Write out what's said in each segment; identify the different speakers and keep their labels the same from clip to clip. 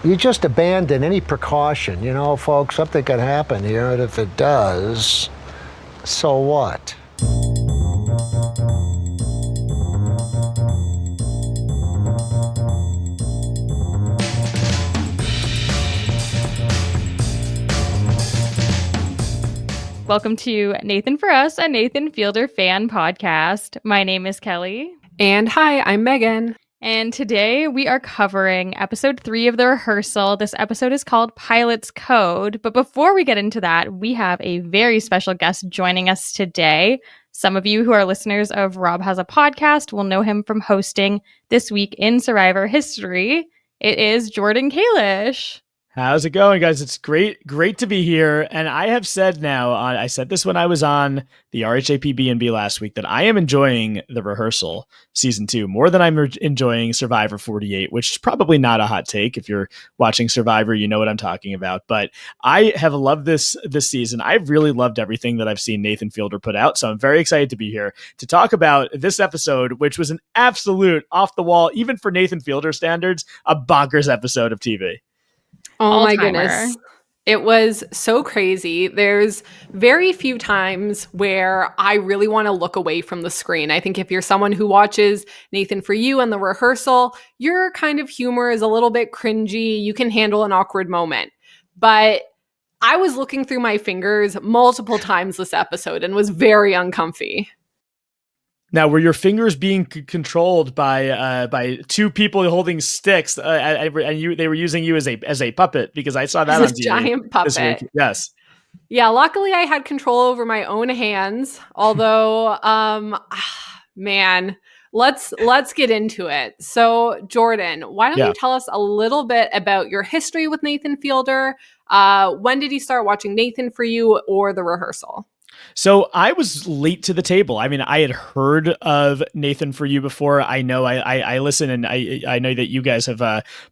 Speaker 1: you just abandon any precaution. You know, folks, something could happen here, and if it does, so what?
Speaker 2: Welcome to Nathan for Us, a Nathan Fielder fan podcast. My name is Kelly.
Speaker 3: And hi, I'm Megan.
Speaker 2: And today we are covering episode 3 of The Rehearsal. This episode is called Pilot's Code. But before we get into that, we have a very special guest joining us today. Some of you who are listeners of Rob Has a Podcast will know him from hosting This Week in Survivor History. It is Jordan Kalish.
Speaker 4: How's it going, guys? It's great to be here. And I have said now, I said this when I was on the RHAP B&B last week, that I am enjoying The Rehearsal season 2 more than I'm enjoying Survivor 48, which is probably not a hot take. If you're watching Survivor, you know what I'm talking about. But I have loved this season. I've really loved everything that I've seen Nathan Fielder put out. So I'm very excited to be here to talk about this episode, which was an absolute off the wall, even for Nathan Fielder standards, a bonkers episode of TV.
Speaker 3: Oh my goodness. It was so crazy. There's very few times where I really want to look away from the screen. I think if you're someone who watches Nathan For You and The Rehearsal, your kind of humor is a little bit cringy. You can handle an awkward moment. But I was looking through my fingers multiple times this episode and was very uncomfy.
Speaker 4: Now, were your fingers being controlled by two people holding sticks, and they were using you as a puppet? Because I saw that on TV
Speaker 3: giant puppet
Speaker 4: this week. Yes.
Speaker 3: Yeah, luckily I had control over my own hands. Although, man, let's get into it. So, Jordan, why don't you tell us a little bit about your history with Nathan Fielder? When did you start watching Nathan For You or The Rehearsal?
Speaker 4: So I was late to the table. I mean, I had heard of Nathan For You before. I know I listen, and I know that you guys have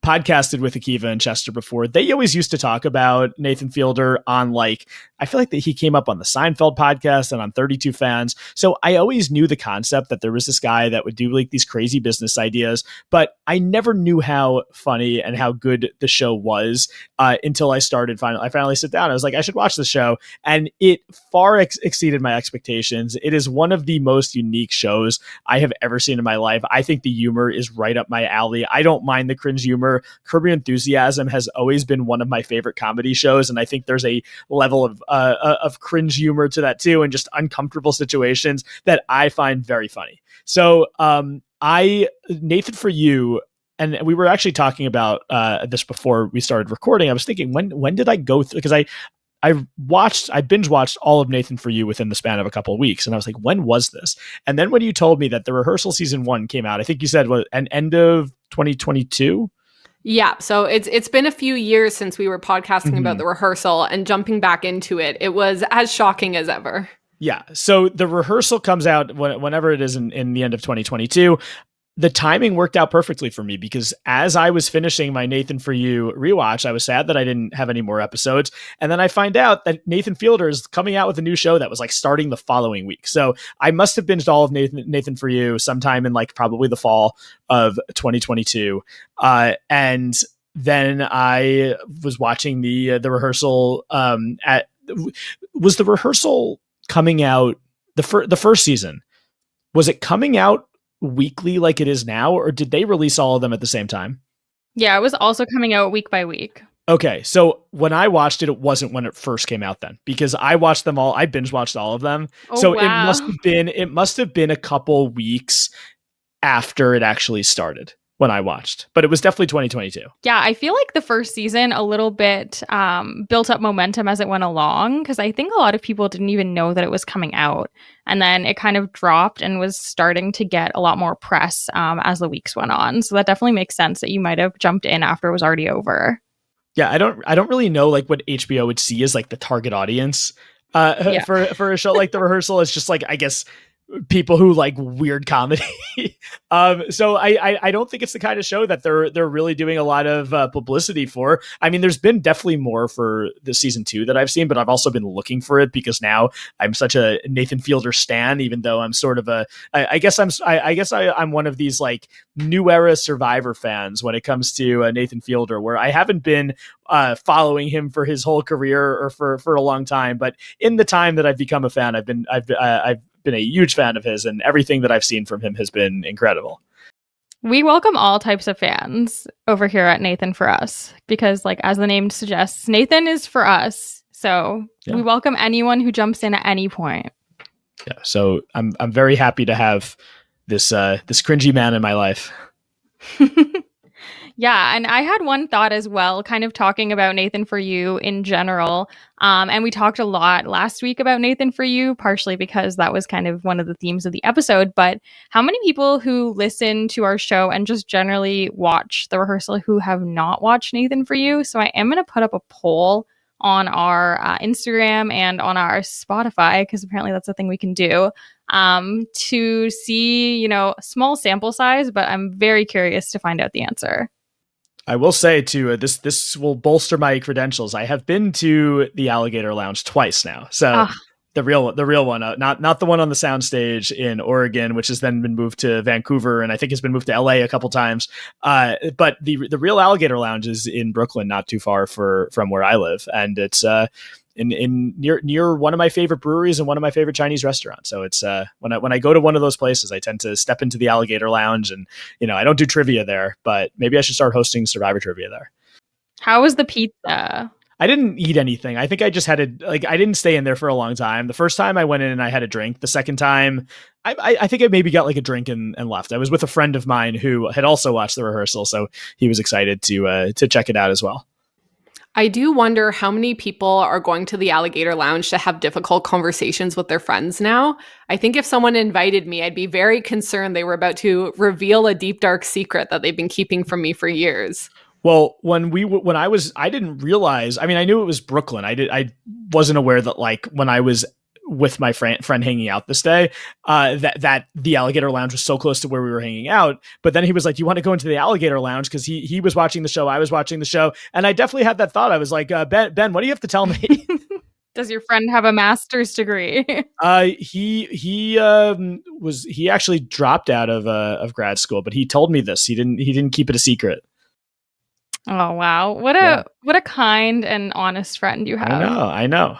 Speaker 4: podcasted with Akiva and Chester before. They always used to talk about Nathan Fielder on, like, I feel like that he came up on the Seinfeld podcast and on 32 Fans. So I always knew the concept that there was this guy that would do like these crazy business ideas, but I never knew how funny and how good the show was until I finally sit down. I was like, I should watch the show, and it far exceeded my expectations. It is one of the most unique shows I have ever seen in my life. I think the humor is right up my alley. I don't mind the cringe humor. Curb Your Enthusiasm has always been one of my favorite comedy shows, and I think there's a level of cringe humor to that too, and just uncomfortable situations that I find very funny. So Nathan For You, and we were actually talking about this before we started recording. I was thinking, when did I go through, because I binge watched all of Nathan For You within the span of a couple of weeks. And I was like, when was this? And then when you told me that The Rehearsal season 1 came out, I think you said an end of 2022.
Speaker 3: Yeah. So it's been a few years since we were podcasting about The Rehearsal, and jumping back into it, it was as shocking as ever.
Speaker 4: Yeah. So The Rehearsal comes out whenever it is in the end of 2022. The timing worked out perfectly for me, because as I was finishing my Nathan For You rewatch, I was sad that I didn't have any more episodes. And then I find out that Nathan Fielder is coming out with a new show that was like starting the following week. So I must have binged all of Nathan For You sometime in like probably the fall of 2022. And then I was watching the Rehearsal was The Rehearsal coming out the first season? Was it coming out weekly like it is now, or did they release all of them at the same time?
Speaker 2: Yeah, it was also coming out week by week.
Speaker 4: Okay, so when I watched it, it wasn't when it first came out then, because I watched them all. I binge watched all of them.
Speaker 2: Oh,
Speaker 4: so
Speaker 2: wow.
Speaker 4: It must have been a couple weeks after it actually started when I watched, but it was definitely 2022.
Speaker 2: Yeah, I feel like the first season a little bit built up momentum as it went along, because I think a lot of people didn't even know that it was coming out. And then it kind of dropped and was starting to get a lot more press as the weeks went on. So that definitely makes sense that you might have jumped in after it was already over.
Speaker 4: Yeah, I don't really know like what HBO would see as like the target audience for a show like The Rehearsal. It's just like, I guess, people who like weird comedy. So I don't think it's the kind of show that they're really doing a lot of publicity for. I mean, there's been definitely more for the season 2 that I've seen, but I've also been looking for it because now I'm such a Nathan Fielder stan, even though I'm sort of I guess I'm one of these like new era Survivor fans when it comes to Nathan Fielder, where I haven't been following him for his whole career or for a long time, but in the time that I've become a fan, I've been a huge fan of his, and everything that I've seen from him has been incredible.
Speaker 2: We welcome all types of fans over here at Nathan For Us because, like, as the name suggests, Nathan is for us. So we welcome anyone who jumps in at any point.
Speaker 4: Yeah. So I'm very happy to have this cringy man in my life.
Speaker 2: Yeah, and I had one thought as well, kind of talking about Nathan For You in general. And we talked a lot last week about Nathan For You, partially because that was kind of one of the themes of the episode. But how many people who listen to our show and just generally watch The Rehearsal who have not watched Nathan For You? So I am going to put up a poll on our Instagram and on our Spotify, because apparently that's a thing we can do, to see, small sample size, but I'm very curious to find out the answer.
Speaker 4: I will say too, this will bolster my credentials. I have been to the Alligator Lounge twice now. So the real one, not the one on the soundstage in Oregon, which has then been moved to Vancouver, and I think has been moved to LA a couple times. But the real Alligator Lounge is in Brooklyn, not too far from where I live, and it's in near one of my favorite breweries and one of my favorite Chinese restaurants. So it's when I go to one of those places, I tend to step into the Alligator Lounge, and I don't do trivia there, but maybe I should start hosting Survivor trivia there.
Speaker 2: How was the pizza?
Speaker 4: I didn't eat anything. I think I just had I didn't stay in there for a long time. The first time I went in and I had a drink. The second time, I think I maybe got like a drink and left. I was with a friend of mine who had also watched The Rehearsal, so he was excited to check it out as well.
Speaker 3: I do wonder how many people are going to the Alligator Lounge to have difficult conversations with their friends now. I think if someone invited me, I'd be very concerned they were about to reveal a deep, dark secret that they've been keeping from me for years.
Speaker 4: Well, I didn't realize, I mean, I knew it was Brooklyn. I wasn't aware that like when I was with my friend hanging out this day, that the Alligator Lounge was so close to where we were hanging out. But then he was like, "You want to go into the Alligator Lounge?" Because he was watching the show, I was watching the show, and I definitely had that thought. I was like, Ben, what do you have to tell me?
Speaker 2: Does your friend have a master's degree?
Speaker 4: He actually dropped out of grad school, but he told me this. He didn't keep it a secret.
Speaker 2: Oh wow, what a kind and honest friend you have.
Speaker 4: I know.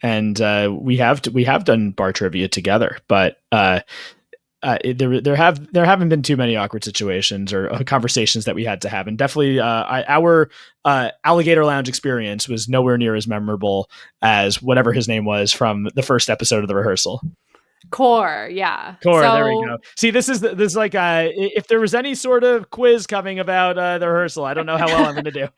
Speaker 4: And we have done bar trivia together, but there haven't been too many awkward situations or conversations that we had to have, and definitely our Alligator Lounge experience was nowhere near as memorable as whatever his name was from the first episode of The Rehearsal.
Speaker 3: Core, yeah.
Speaker 4: Core, there we go. See, this is like if there was any sort of quiz coming about The Rehearsal, I don't know how well I'm going to do.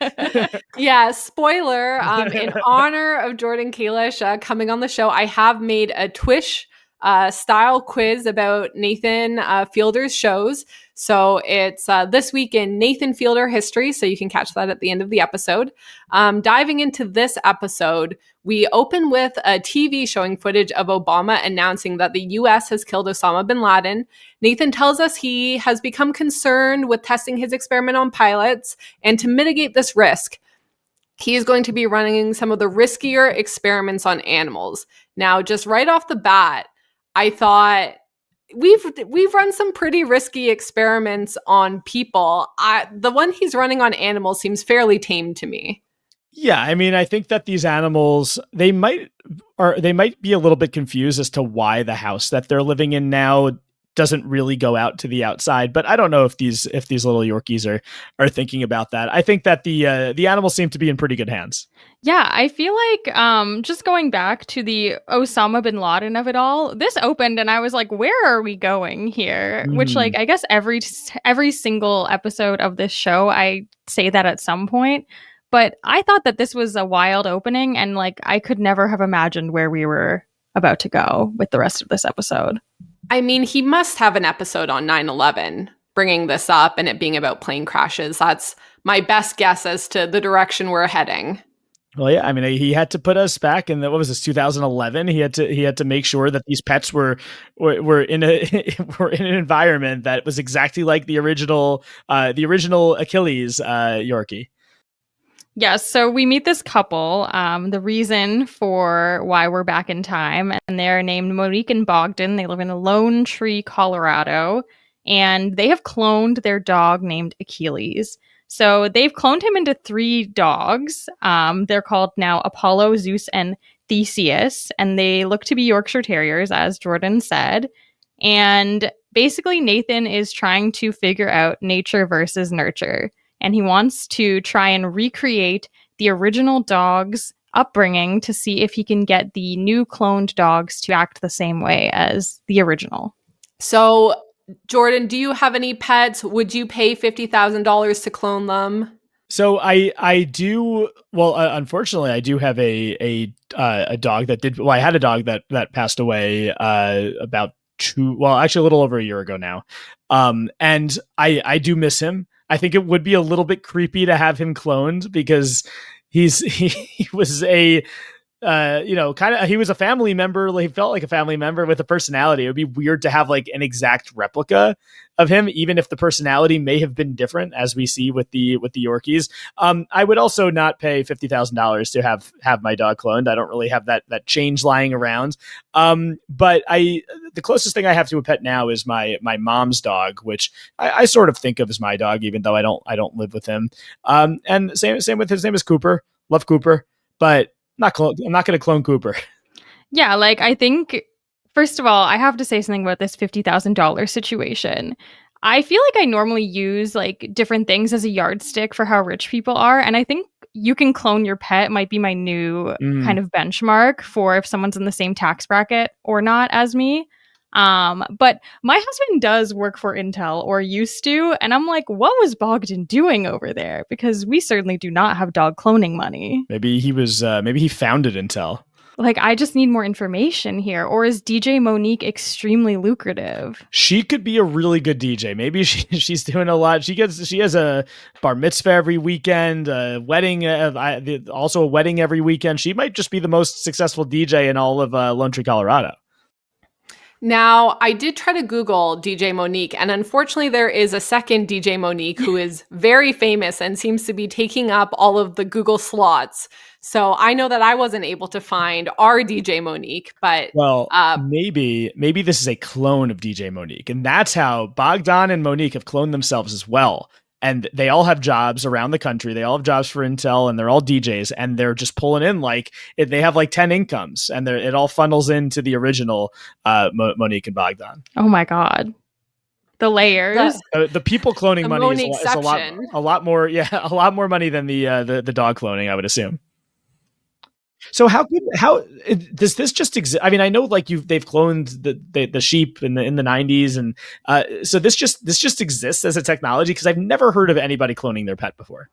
Speaker 3: Yeah, spoiler, in honor of Jordan Kalish coming on the show, I have made a Twish style quiz about Nathan Fielder's shows. So it's this week in Nathan Fielder history, so you can catch that at the end of the episode. Diving into this episode, we open with a TV showing footage of Obama announcing that the U.S. has killed Osama bin Laden. Nathan tells us he has become concerned with testing his experiment on pilots, and to mitigate this risk, he is going to be running some of the riskier experiments on animals. Now, just right off the bat, I thought we've run some pretty risky experiments on people. The one he's running on animals seems fairly tame to me.
Speaker 4: Yeah, I mean, I think that these animals, they might be a little bit confused as to why the house that they're living in now doesn't really go out to the outside. But I don't know if these little Yorkies are thinking about that. I think that the animals seem to be in pretty good hands.
Speaker 2: Yeah, I feel like just going back to the Osama bin Laden of it all, this opened and I was like, where are we going here? Which, like, I guess every single episode of this show, I say that at some point. But I thought that this was a wild opening, and like I could never have imagined where we were about to go with the rest of this episode.
Speaker 3: I mean, he must have an episode on 9/11 bringing this up and it being about plane crashes. That's my best guess as to the direction we're heading.
Speaker 4: Well, yeah, I mean, he had to put us back in what was this, 2011? He had to make sure that these pets were in a were in an environment that was exactly like the original Achilles Yorkie.
Speaker 2: Yes, so we meet this couple. The reason for why we're back in time, and they're named Monique and Bogdan. They live in Lone Tree, Colorado, and they have cloned their dog named Achilles. So they've cloned him into 3 dogs. They're called now Apollo, Zeus, and Theseus, and they look to be Yorkshire Terriers, as Jordan said. And basically, Nathan is trying to figure out nature versus nurture, and he wants to try and recreate the original dog's upbringing to see if he can get the new cloned dogs to act the same way as the original.
Speaker 3: So, Jordan, do you have any pets? Would you pay $50,000 to clone them?
Speaker 4: So I do. Well, unfortunately, I do have a dog that did. Well, I had a dog that passed away about actually a little over a year ago now. And I do miss him. I think it would be a little bit creepy to have him cloned because he was a he was a family member. He felt like a family member with a personality. It would be weird to have like an exact replica of him, even if the personality may have been different, as we see with the Yorkies. I would also not pay $50,000 to have my dog cloned. I don't really have that change lying around. But the closest thing I have to a pet now is my mom's dog, which I sort of think of as my dog, even though I don't live with him. And same with his name is Cooper. Love Cooper, but I'm not going to clone Cooper.
Speaker 2: Yeah, like I think, first of all, I have to say something about this $50,000 situation. I feel like I normally use like different things as a yardstick for how rich people are. And I think you can clone your pet might be my new kind of benchmark for if someone's in the same tax bracket or not as me. But my husband does work for Intel, or used to, and I'm like, what was Bogdan doing over there? Because we certainly do not have dog cloning money.
Speaker 4: Maybe he founded Intel.
Speaker 2: Like, I just need more information here. Or is DJ Monique extremely lucrative?
Speaker 4: She could be a really good DJ. Maybe she's doing a lot. She has a bar mitzvah every weekend, a wedding, also a wedding every weekend. She might just be the most successful DJ in all of Lone Tree, Colorado.
Speaker 3: Now, I did try to Google DJ Monique, and unfortunately, there is a second DJ Monique who is very famous and seems to be taking up all of the Google slots. So I know that I wasn't able to find our DJ Monique, but
Speaker 4: maybe this is a clone of DJ Monique, and that's how Bogdan and Monique have cloned themselves as well. And they all have jobs around the country. They all have jobs for Intel, and they're all DJs, and they're just pulling in they have like 10 incomes, and it all funnels into the original Monique and Bogdan.
Speaker 2: Oh my God. The layers.
Speaker 4: The people cloning money is a lot more. Yeah, a lot more money than the dog cloning, I would assume. So how does this just exist? I mean, I know like they've cloned the sheep in the 90s, and so this just exists as a technology, because I've never heard of anybody cloning their pet before.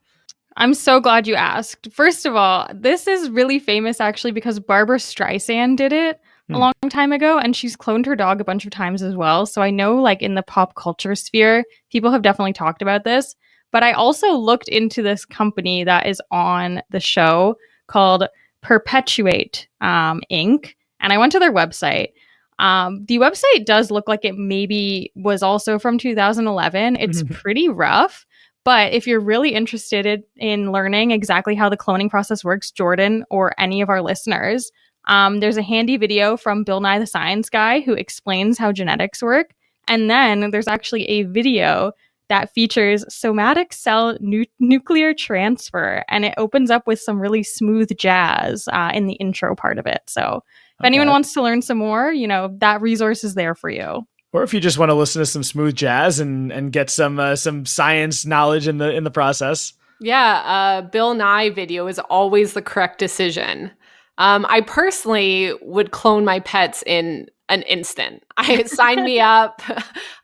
Speaker 2: I'm so glad you asked. First of all, this is really famous actually because Barbara Streisand did it a long time ago, and she's cloned her dog a bunch of times as well. So I know like in the pop culture sphere, people have definitely talked about this. But I also looked into this company that is on the show called Perpetuate Inc. And I went to their website. The website does look like it maybe was also from 2011. It's pretty rough. But if you're really interested in learning exactly how the cloning process works, Jordan or any of our listeners, there's a handy video from Bill Nye the Science Guy who explains how genetics work. And then there's actually a video that features somatic cell nuclear transfer, and it opens up with some really smooth jazz in the intro part of it. So if anyone wants to learn some more, that resource is there for you.
Speaker 4: Or if you just want to listen to some smooth jazz and get some science knowledge in the process.
Speaker 3: Yeah, Bill Nye video is always the correct decision. I personally would clone my pets in an instant. Sign me up.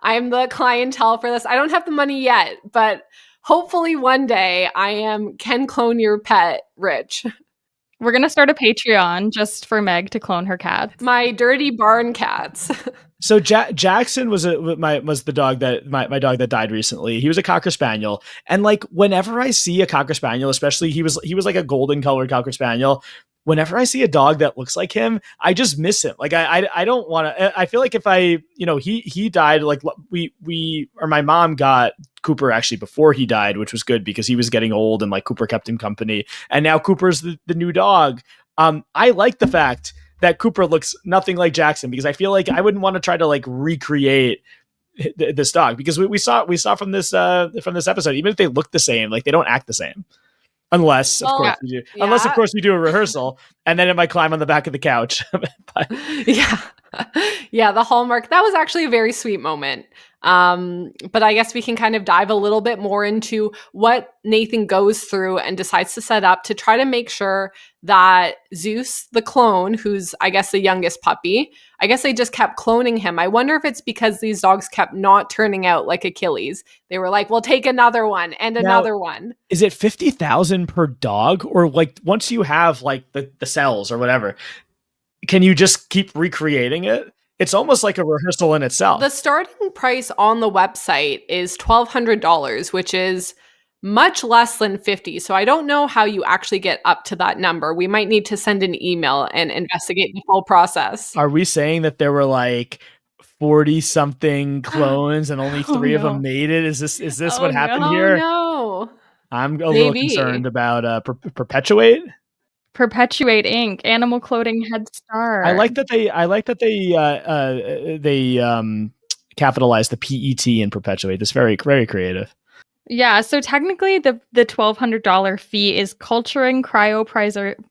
Speaker 3: I'm the clientele for this. I don't have the money yet, but hopefully one day I can clone your pet rich.
Speaker 2: We're going to start a Patreon just for Meg to clone her cats.
Speaker 3: My dirty barn cats.
Speaker 4: So Jackson was the dog that my dog that died recently. He was a Cocker Spaniel, and like whenever I see a Cocker Spaniel, especially he was like a golden colored Cocker Spaniel. Whenever I see a dog that looks like him, I just miss him. Like I don't want to. I feel like if he died, like we or my mom got Cooper actually before he died, which was good because he was getting old and like Cooper kept him company, and now Cooper's the new dog. I like the fact that Cooper looks nothing like Jackson because I feel like I wouldn't want to try to like recreate this dog because we saw from this episode, even if they look the same, like they don't act the same. Unless of course we do a rehearsal and then it might climb on the back of the couch.
Speaker 3: Yeah, the hallmark. That was actually a very sweet moment. But I guess we can kind of dive a little bit more into what Nathan goes through and decides to set up to try to make sure that Zeus, the clone, who's, I guess, the youngest puppy, I guess they just kept cloning him. I wonder if it's because these dogs kept not turning out like Achilles. They were like, we'll take another one and another one.
Speaker 4: Is it 50,000 per dog? Or like once you have like the cells or whatever, can you just keep recreating it? It's almost like a rehearsal in itself.
Speaker 3: The starting price on the website is $1,200, which is much less than 50. So I don't know how you actually get up to that number. We might need to send an email and investigate the whole process.
Speaker 4: Are we saying that there were like 40 something clones and only 3 of them made it? Is this what happened here?
Speaker 3: No.
Speaker 4: I'm a little concerned about Perpetuate.
Speaker 2: Perpetuate Inc. Animal Clothing Head Start.
Speaker 4: I like that they capitalized the PET in Perpetuate. That's very, very creative.
Speaker 2: Yeah, so technically the $1,200 fee is culturing, cryopreserving,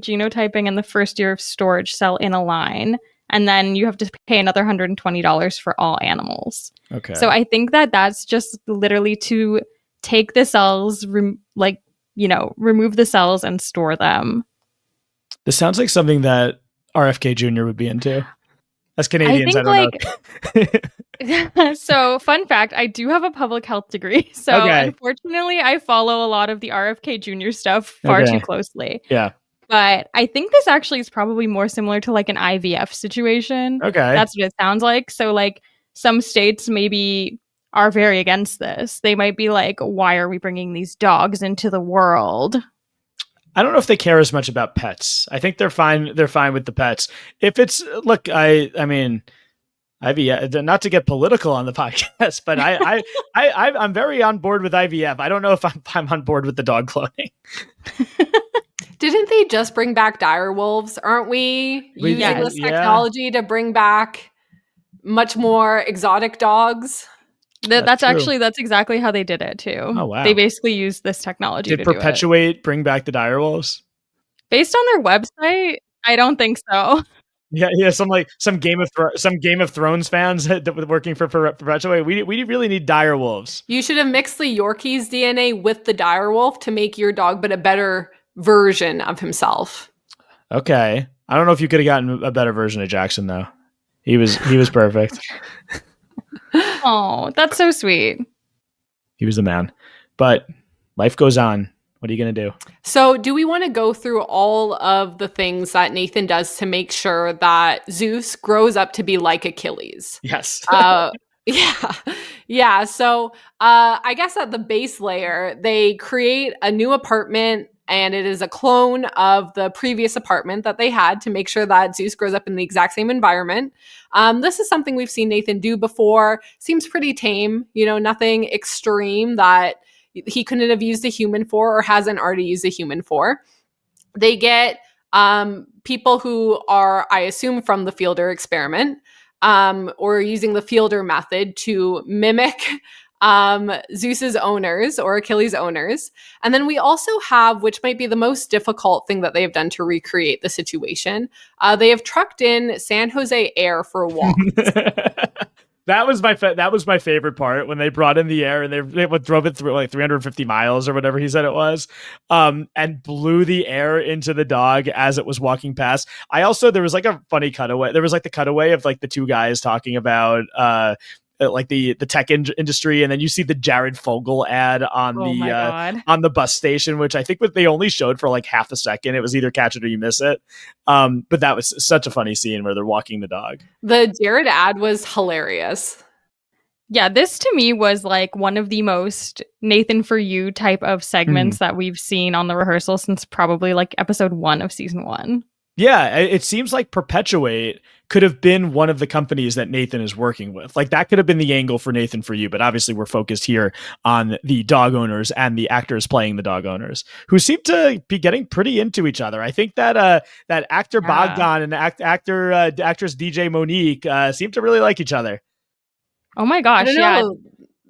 Speaker 2: genotyping, and the first year of storage cell in a line. And then you have to pay another $120 for all animals.
Speaker 4: Okay.
Speaker 2: So I think that's just literally to take the cells, remove the cells and store them.
Speaker 4: This sounds like something that RFK Jr. would be into. As Canadians, I don't
Speaker 2: know. So, fun fact, I do have a public health degree. So, Unfortunately, I follow a lot of the RFK Jr. stuff far too closely.
Speaker 4: Yeah.
Speaker 2: But I think this actually is probably more similar to like an IVF situation.
Speaker 4: Okay.
Speaker 2: That's what it sounds like. So, like, some states maybe are very against this. They might be like, why are we bringing these dogs into the world?
Speaker 4: I don't know if they care as much about pets. I think they're fine. They're fine with the pets. If it's I mean, IVF. Not to get political on the podcast, but I'm very on board with IVF. I don't know if I'm on board with the dog cloning.
Speaker 3: Didn't they just bring back dire wolves? Aren't we using this technology to bring back much more exotic dogs?
Speaker 2: That's exactly how they did it too.
Speaker 4: Oh wow!
Speaker 2: They basically used this technology.
Speaker 4: Did Perpetuate bring back the dire wolves?
Speaker 2: Based on their website, I don't think so.
Speaker 4: Yeah. Some Game of Thrones fans working for Perpetuate. We really need dire wolves.
Speaker 3: You should have mixed the Yorkie's DNA with the dire wolf to make your dog, but a better version of himself.
Speaker 4: Okay, I don't know if you could have gotten a better version of Jackson though. He was perfect.
Speaker 2: Oh, that's so sweet.
Speaker 4: He was the man. But life goes on. What are you going to do?
Speaker 3: So do we want to go through all of the things that Nathan does to make sure that Zeus grows up to be like Achilles?
Speaker 4: Yes.
Speaker 3: Yeah. So I guess at the base layer, they create a new apartment, and it is a clone of the previous apartment that they had to make sure that Zeus grows up in the exact same environment. This is something we've seen Nathan do before. Seems pretty tame, nothing extreme that he couldn't have used a human for or hasn't already used a human for. They get people who are, I assume, from the Fielder experiment, or using the Fielder method to mimic Zeus's owners or Achilles' owners. And then we also have, which might be the most difficult thing that they have done to recreate the situation, they have trucked in San Jose Air for a walk.
Speaker 4: That was my favorite part when they brought in the air and they drove it through like 350 miles or whatever he said it was, and blew the air into the dog as it was walking past. There was like a funny cutaway. There was like the cutaway of like the two guys talking about like the tech industry, and then you see the Jared Fogle ad on on the bus station, which I think they only showed for like half a second. It was either catch it or you miss it. But that was such a funny scene where they're walking the dog.
Speaker 3: The Jared ad was hilarious.
Speaker 2: Yeah, this to me was like one of the most Nathan for You type of segments that we've seen on the rehearsal since probably like episode 1 of season 1.
Speaker 4: Yeah, it seems like Perpetuate could have been one of the companies that Nathan is working with. Like that could have been the angle for Nathan for You, but obviously we're focused here on the dog owners and the actors playing the dog owners, who seem to be getting pretty into each other. I think that that actor Bogdan and actress DJ Monique seem to really like each other.
Speaker 2: Oh my gosh, yeah.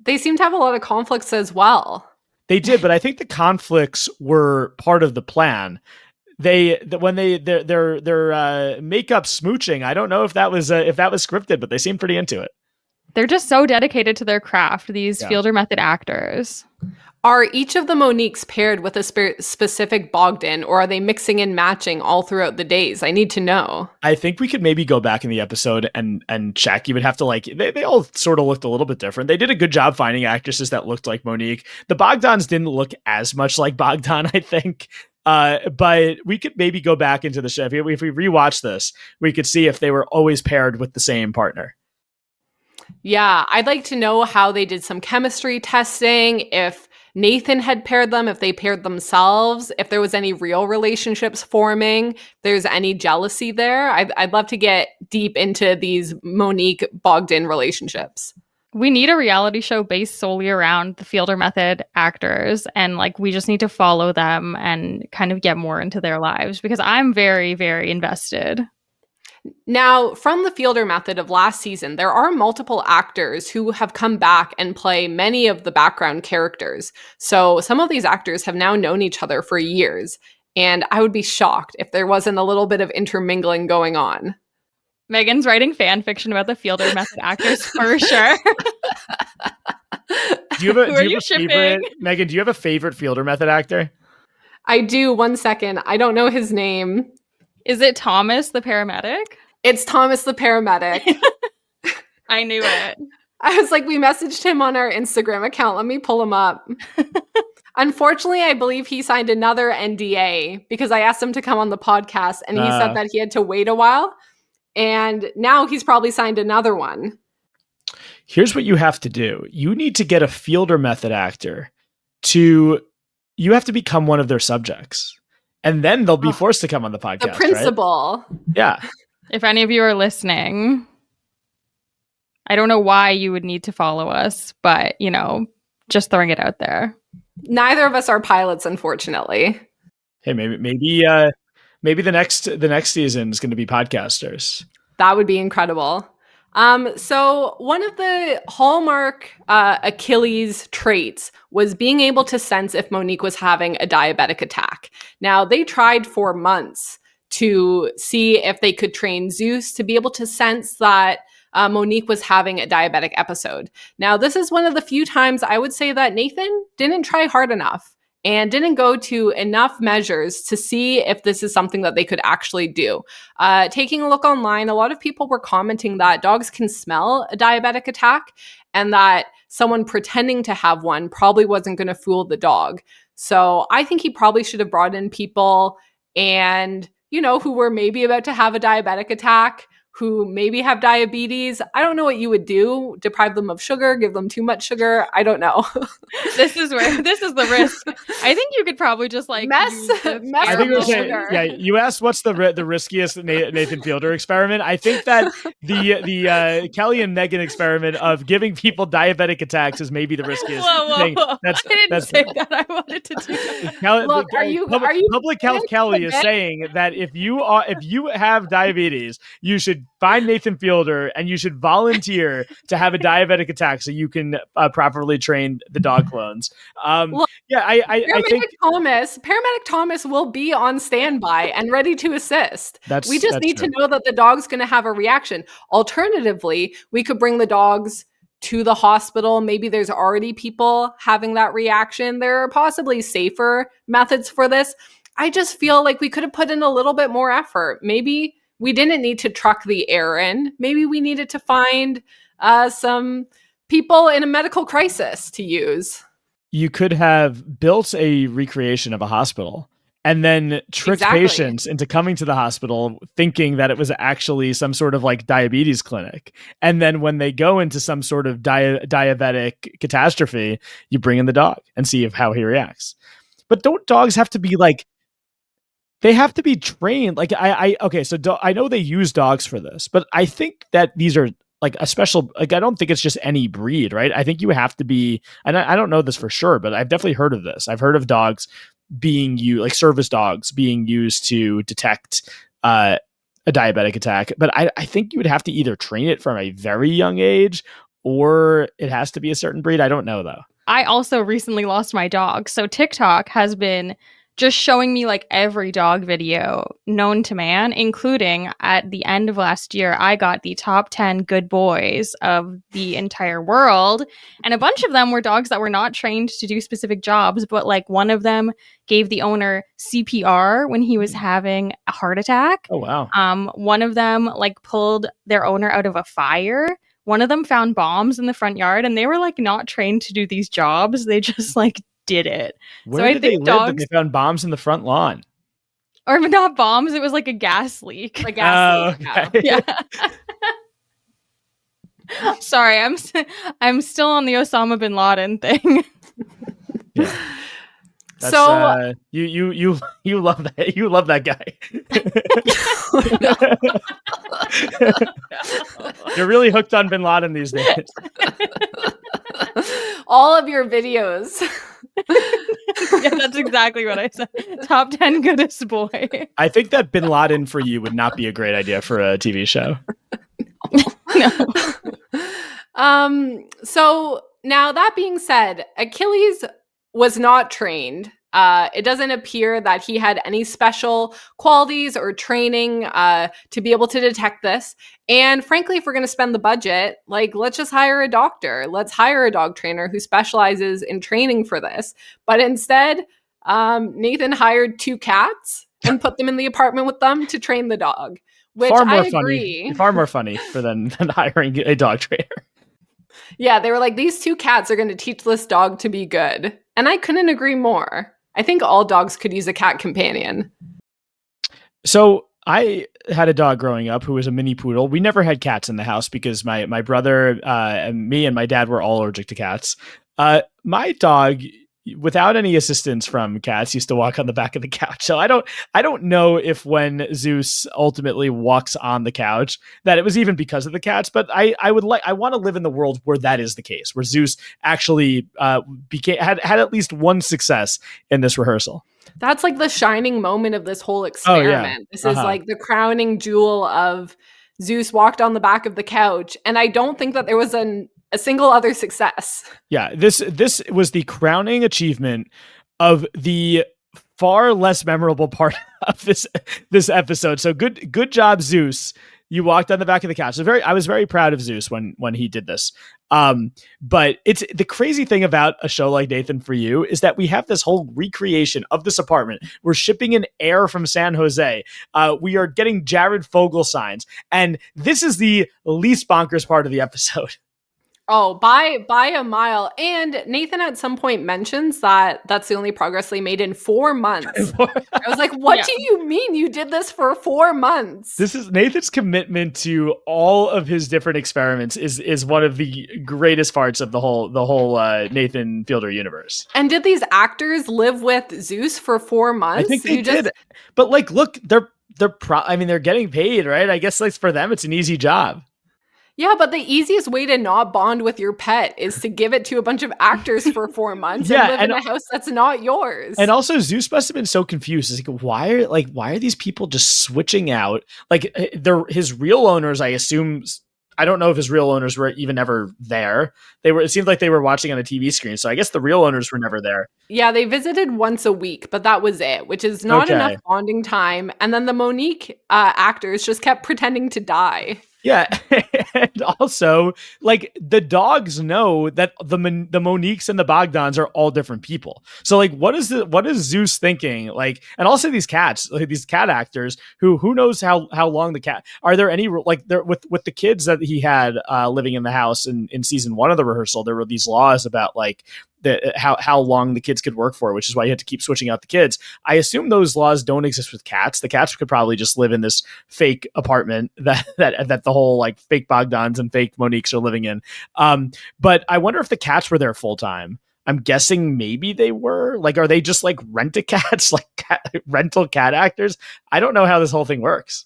Speaker 3: They seem to have a lot of conflicts as well.
Speaker 4: They did, but I think the conflicts were part of the plan. When their makeup smooching, I don't know if that was scripted, but they seem pretty into it.
Speaker 2: They're just so dedicated to their craft, these Fielder Method actors.
Speaker 3: Are each of the Moniques paired with a specific Bogdan, or are they mixing and matching all throughout the days? I need to know.
Speaker 4: I think we could maybe go back in the episode and check. You would have to like, they all sort of looked a little bit different. They did a good job finding actresses that looked like Monique. The Bogdans didn't look as much like Bogdan, I think. But we could maybe go back into the show. If we rewatch this, we could see if they were always paired with the same partner.
Speaker 3: Yeah, I'd like to know how they did some chemistry testing, if Nathan had paired them, if they paired themselves, if there was any real relationships forming, if there's any jealousy there. I'd love to get deep into these Monique Bogdan relationships.
Speaker 2: We need a reality show based solely around the Fielder Method actors, and like we just need to follow them and kind of get more into their lives, because I'm very, very invested.
Speaker 3: Now, from the Fielder Method of last season, there are multiple actors who have come back and play many of the background characters. So some of these actors have now known each other for years, and I would be shocked if there wasn't a little bit of intermingling going on.
Speaker 2: Megan's writing fan fiction about the Fielder Method actors for sure.
Speaker 4: Do you have a favorite, Megan? Do you have a favorite Fielder Method actor?
Speaker 3: I do. 1 second. I don't know his name.
Speaker 2: Is it Thomas the paramedic?
Speaker 3: It's Thomas the paramedic.
Speaker 2: I knew it.
Speaker 3: I was like, we messaged him on our Instagram account. Let me pull him up. Unfortunately, I believe he signed another NDA because I asked him to come on the podcast and he said that he had to wait a while. And now he's probably signed another one.
Speaker 4: Here's what you have to do. You need to get a Fielder Method actor you have to become one of their subjects. And then they'll be forced to come on the podcast. The
Speaker 3: principal.
Speaker 4: Right? Yeah.
Speaker 2: If any of you are listening, I don't know why you would need to follow us, but, you know, just throwing it out there.
Speaker 3: Neither of us are pilots, unfortunately.
Speaker 4: Hey, maybe the next season is going to be podcasters.
Speaker 3: That would be incredible. So one of the hallmark Achilles traits was being able to sense if Monique was having a diabetic attack. Now, they tried for months to see if they could train Zeus to be able to sense that Monique was having a diabetic episode. Now, this is one of the few times I would say that Nathan didn't try hard enough and didn't go to enough measures to see if this is something that they could actually do. Taking a look online, a lot of people were commenting that dogs can smell a diabetic attack and that someone pretending to have one probably wasn't going to fool the dog. So I think he probably should have brought in people and, you know, who were maybe about to have a diabetic attack, who maybe have diabetes. I don't know what you would do. Deprive them of sugar, give them too much sugar. I don't know.
Speaker 2: This is the risk. I think you could probably just like
Speaker 3: mess
Speaker 4: I think
Speaker 3: with sugar.
Speaker 4: Yeah, you asked what's the riskiest Nathan Fielder experiment. I think that the Kelly and Megan experiment of giving people diabetic attacks is maybe the riskiest thing.
Speaker 2: Whoa. I didn't say that. I wanted to do that.
Speaker 3: Look, are you
Speaker 4: Public Health Kelly is saying that if you have diabetes, you should find Nathan Fielder and you should volunteer to have a diabetic attack so you can properly train the dog clones. I think
Speaker 3: Paramedic Thomas will be on standby and ready to assist. We just need
Speaker 4: true.
Speaker 3: to know that the dog's going to have a reaction. Alternatively, we could bring the dogs to the hospital. Maybe there's already people having that reaction. There are possibly safer methods for this. I just feel like we could have put in a little bit more effort. Maybe we didn't need to truck the air in. Maybe we needed to find some people in a medical crisis to use.
Speaker 4: You could have built a recreation of a hospital and then tricked patients into coming to the hospital thinking that it was actually some sort of like diabetes clinic. And then when they go into some sort of diabetic catastrophe, you bring in the dog and see how he reacts. But don't dogs have to be like, they have to be trained? Like okay, so I know they use dogs for this, but I think that these are like a special, like, I don't think it's just any breed, right? I think you have to be, and I don't know this for sure, but I've definitely heard of this. I've heard of dogs being used, like service dogs being used to detect a diabetic attack. But I think you would have to either train it from a very young age or it has to be a certain breed. I don't know though.
Speaker 2: I also recently lost my dog. So TikTok has been just showing me like every dog video known to man, including at the end of last year, I got the top 10 good boys of the entire world. And a bunch of them were dogs that were not trained to do specific jobs, but like one of them gave the owner CPR when he was having a heart attack.
Speaker 4: Oh, wow.
Speaker 2: One of them like pulled their owner out of a fire. One of them found bombs in the front yard, and they were like not trained to do these jobs. They just like did it.
Speaker 4: Where did they live that they found bombs in the front lawn?
Speaker 2: Or not bombs, it was like a gas leak.
Speaker 3: A gas leak.
Speaker 4: Okay.
Speaker 2: Yeah. Sorry, I'm still on the Osama bin Laden thing.
Speaker 4: Yeah. That's,
Speaker 3: so
Speaker 4: you love that. You love that guy. You're really hooked on bin Laden these days.
Speaker 3: All of your videos.
Speaker 2: Yeah, that's exactly what I said. Top 10 goodest boy.
Speaker 4: I think that bin Laden for you would not be a great idea for a TV show.
Speaker 2: No.
Speaker 3: So now that being said, Achilles was not trained. It doesn't appear that he had any special qualities or training to be able to detect this. And frankly, if we're going to spend the budget, like, let's just hire a doctor. Let's hire a dog trainer who specializes in training for this. But instead, Nathan hired 2 cats and put them in the apartment with them to train the dog, which I agree.
Speaker 4: Far more funny than hiring a dog trainer.
Speaker 3: Yeah, they were like, these 2 cats are going to teach this dog to be good. And I couldn't agree more. I think all dogs could use a cat companion.
Speaker 4: So I had a dog growing up who was a mini poodle. We never had cats in the house because my brother and me and my dad were all allergic to cats. My dog, without any assistance from cats, used to walk on the back of the couch. So I don't know if when Zeus ultimately walks on the couch that it was even because of the cats, but I want to live in the world where that is the case, where Zeus actually had at least one success in this rehearsal.
Speaker 3: That's like the shining moment of this whole experiment.
Speaker 4: Oh, yeah.
Speaker 3: This is like the crowning jewel of Zeus walked on the back of the couch. And I don't think that there was a single other success.
Speaker 4: Yeah, this was the crowning achievement of the far less memorable part of this episode. So good job, Zeus. You walked on the back of the couch. I was very proud of Zeus when he did this. But it's the crazy thing about a show like Nathan For You is that we have this whole recreation of this apartment. We're shipping in air from San Jose. We are getting Jared Fogle signs, and this is the least bonkers part of the episode.
Speaker 3: Oh, by a mile. And Nathan at some point mentions that that's the only progress they made in 4 months. I was like, what do you mean you did this for 4 months?
Speaker 4: This is Nathan's commitment to all of his different experiments is one of the greatest parts of the whole Nathan Fielder universe.
Speaker 3: And did these actors live with Zeus for 4 months?
Speaker 4: I think they did. But like, look, they're getting paid, right? I guess like for them, it's an easy job.
Speaker 3: Yeah, but the easiest way to not bond with your pet is to give it to a bunch of actors for 4 months and live in a house that's not yours.
Speaker 4: And also, Zeus must have been so confused. It's like, why are these people just switching out? Like, they're his real owners, I assume. I don't know if his real owners were even ever there. It seemed like they were watching on a TV screen. So I guess the real owners were never there.
Speaker 3: Yeah, they visited once a week, but that was it, which is not enough bonding time. And then the Monique actors just kept pretending to die.
Speaker 4: Yeah, and also like the dogs know that the Moniques and the Bogdans are all different people. So like, what is Zeus thinking? Like, and also these cats, like these cat actors who knows how long the cat are there any like there with the kids that he had living in the house in season 1 of the rehearsal. There were these laws about like how long the kids could work for, which is why you had to keep switching out the kids. I assume those laws don't exist with cats. The cats could probably just live in this fake apartment that the whole like fake Bogdans and fake Moniques are living in. But I wonder if the cats were there full time. I'm guessing maybe they were. Like, are they just like rent-a-cats, like rental cat actors? I don't know how this whole thing works.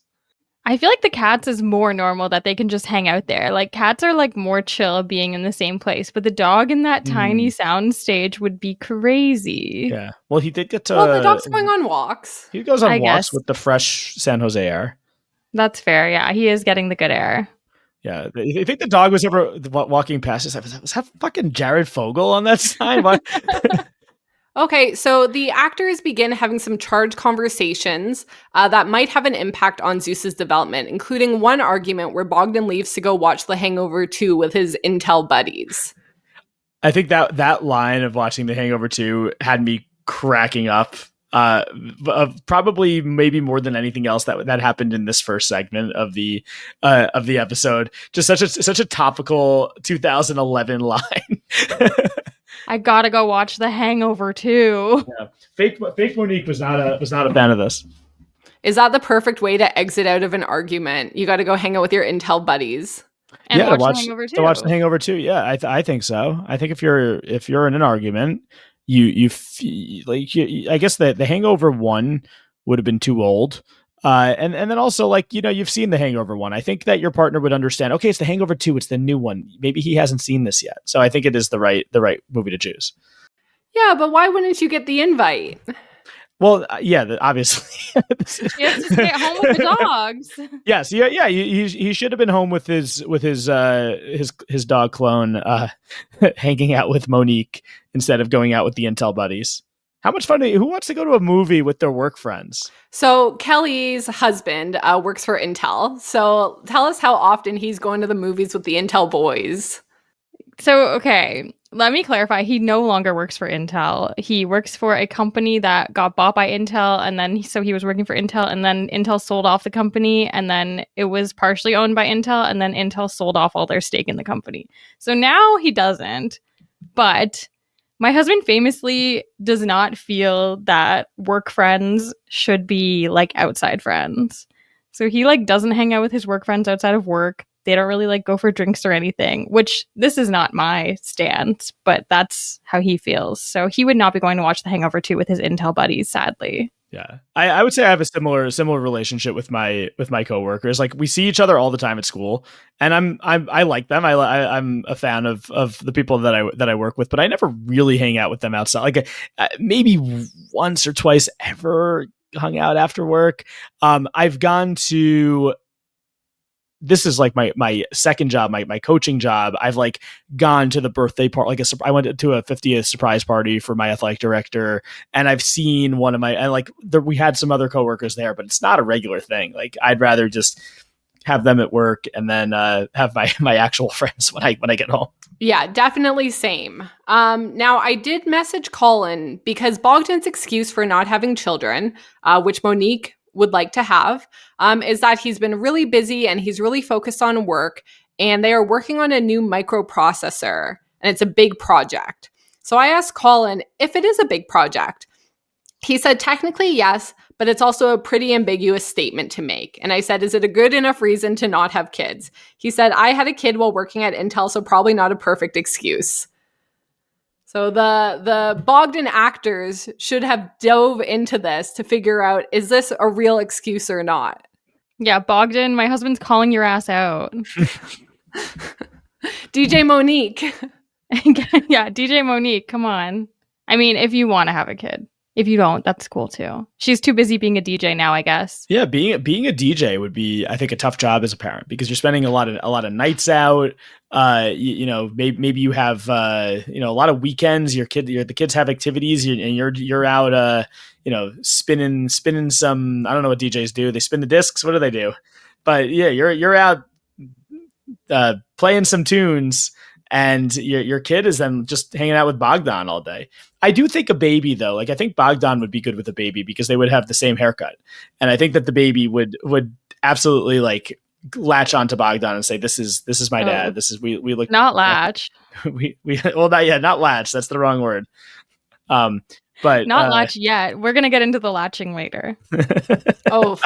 Speaker 2: I feel like the cats is more normal that they can just hang out there. Like cats are like more chill being in the same place, but the dog in that tiny sound stage would be crazy.
Speaker 4: Yeah. Well, he did get to.
Speaker 3: Well, the dog's going on walks.
Speaker 4: He goes on
Speaker 2: I
Speaker 4: walks
Speaker 2: guess.
Speaker 4: with the fresh San Jose air.
Speaker 2: That's fair. Yeah, he is getting the good air.
Speaker 4: Yeah, you think the dog was ever walking past us? Was that fucking Jared Fogle on that sign?
Speaker 3: Okay, so the actors begin having some charged conversations that might have an impact on Zeus's development, including one argument where Bogdan leaves to go watch The Hangover 2 with his Intel buddies.
Speaker 4: I think that line of watching The Hangover 2 had me cracking up. Probably maybe more than anything else that happened in this first segment of the episode. Just such a topical 2011 line.
Speaker 2: I gotta go watch The Hangover too.
Speaker 4: Yeah. Fake Monique was not a fan of this.
Speaker 3: Is that the perfect way to exit out of an argument? You got to go hang out with your Intel buddies.
Speaker 2: And watch The Hangover 2.
Speaker 4: To watch The Hangover 2, yeah, I think so. I think if you're in an argument, I guess the Hangover 1 would have been too old. And then also like, you've seen The Hangover 1. I think that your partner would understand, okay, it's The Hangover 2, it's the new one. Maybe he hasn't seen this yet. So I think it is the right movie to choose. Yeah,
Speaker 3: but why wouldn't you get the invite?
Speaker 4: Well, yeah, obviously.
Speaker 2: He has to stay at home with the dogs.
Speaker 4: Yes, yeah. He should have been home with his dog clone, hanging out with Monique instead of going out with the Intel buddies. How much fun? Who wants to go to a movie with their work friends?
Speaker 3: So Kelly's husband works for Intel. So tell us how often he's going to the movies with the Intel boys.
Speaker 2: So, okay, let me clarify. He no longer works for Intel. He works for a company that got bought by Intel, and then so he was working for Intel, and then Intel sold off the company, and then it was partially owned by Intel, and then Intel sold off all their stake in the company. So now he doesn't. But my husband famously does not feel that work friends should be like outside friends. So he like doesn't hang out with his work friends outside of work. They don't really like go for drinks or anything, which this is not my stance, but that's how he feels. So he would not be going to watch The Hangover 2 with his Intel buddies, sadly.
Speaker 4: Yeah, I would say I have a similar relationship with my coworkers. Like we see each other all the time at school, and I like them. I'm a fan of the people that I work with, but I never really hang out with them outside. Like maybe once or twice ever hung out after work. I've gone to. This is like my second job, my coaching job. I've like gone to the birthday party, I went to a 50th surprise party for my athletic director, and I've seen one of my, and like we had some other coworkers there, but it's not a regular thing. Like I'd rather just have them at work and then have my actual friends when I get home.
Speaker 3: Yeah, definitely same. Now I did message Colin because Bogdan's excuse for not having children, which Monique would like to have, is that he's been really busy and he's really focused on work, and they are working on a new microprocessor, and it's a big project. So I asked Colin if it is a big project. He said technically yes, but it's also a pretty ambiguous statement to make. And I said, is it a good enough reason to not have kids? He said, I had a kid while working at Intel, so probably not a perfect excuse. So the Bogdan actors should have dove into this to figure out, is this a real excuse or not?
Speaker 2: Yeah, Bogdan, my husband's calling your ass out.
Speaker 3: DJ Monique.
Speaker 2: Yeah, DJ Monique, come on. I mean, if you want to have a kid. If you don't, that's cool too. She's too busy being a DJ now, I guess.
Speaker 4: Yeah, being a DJ would be, I think, a tough job as a parent because you're spending a lot of nights out. Maybe you have a lot of weekends. The kids have activities, and you're out spinning some. I don't know what DJs do. They spin the discs. What do they do? But yeah, you're out playing some tunes, and your kid is then just hanging out with Bogdan all day. I do think a baby, though, like I think Bogdan would be good with a baby because they would have the same haircut, and I think that the baby would absolutely like latch onto Bogdan and say, "This is my dad. This is we look
Speaker 2: not latch.
Speaker 4: we well not latch. That's the wrong word. But
Speaker 2: not latch yet. We're gonna get into the latching later.
Speaker 3: Oh.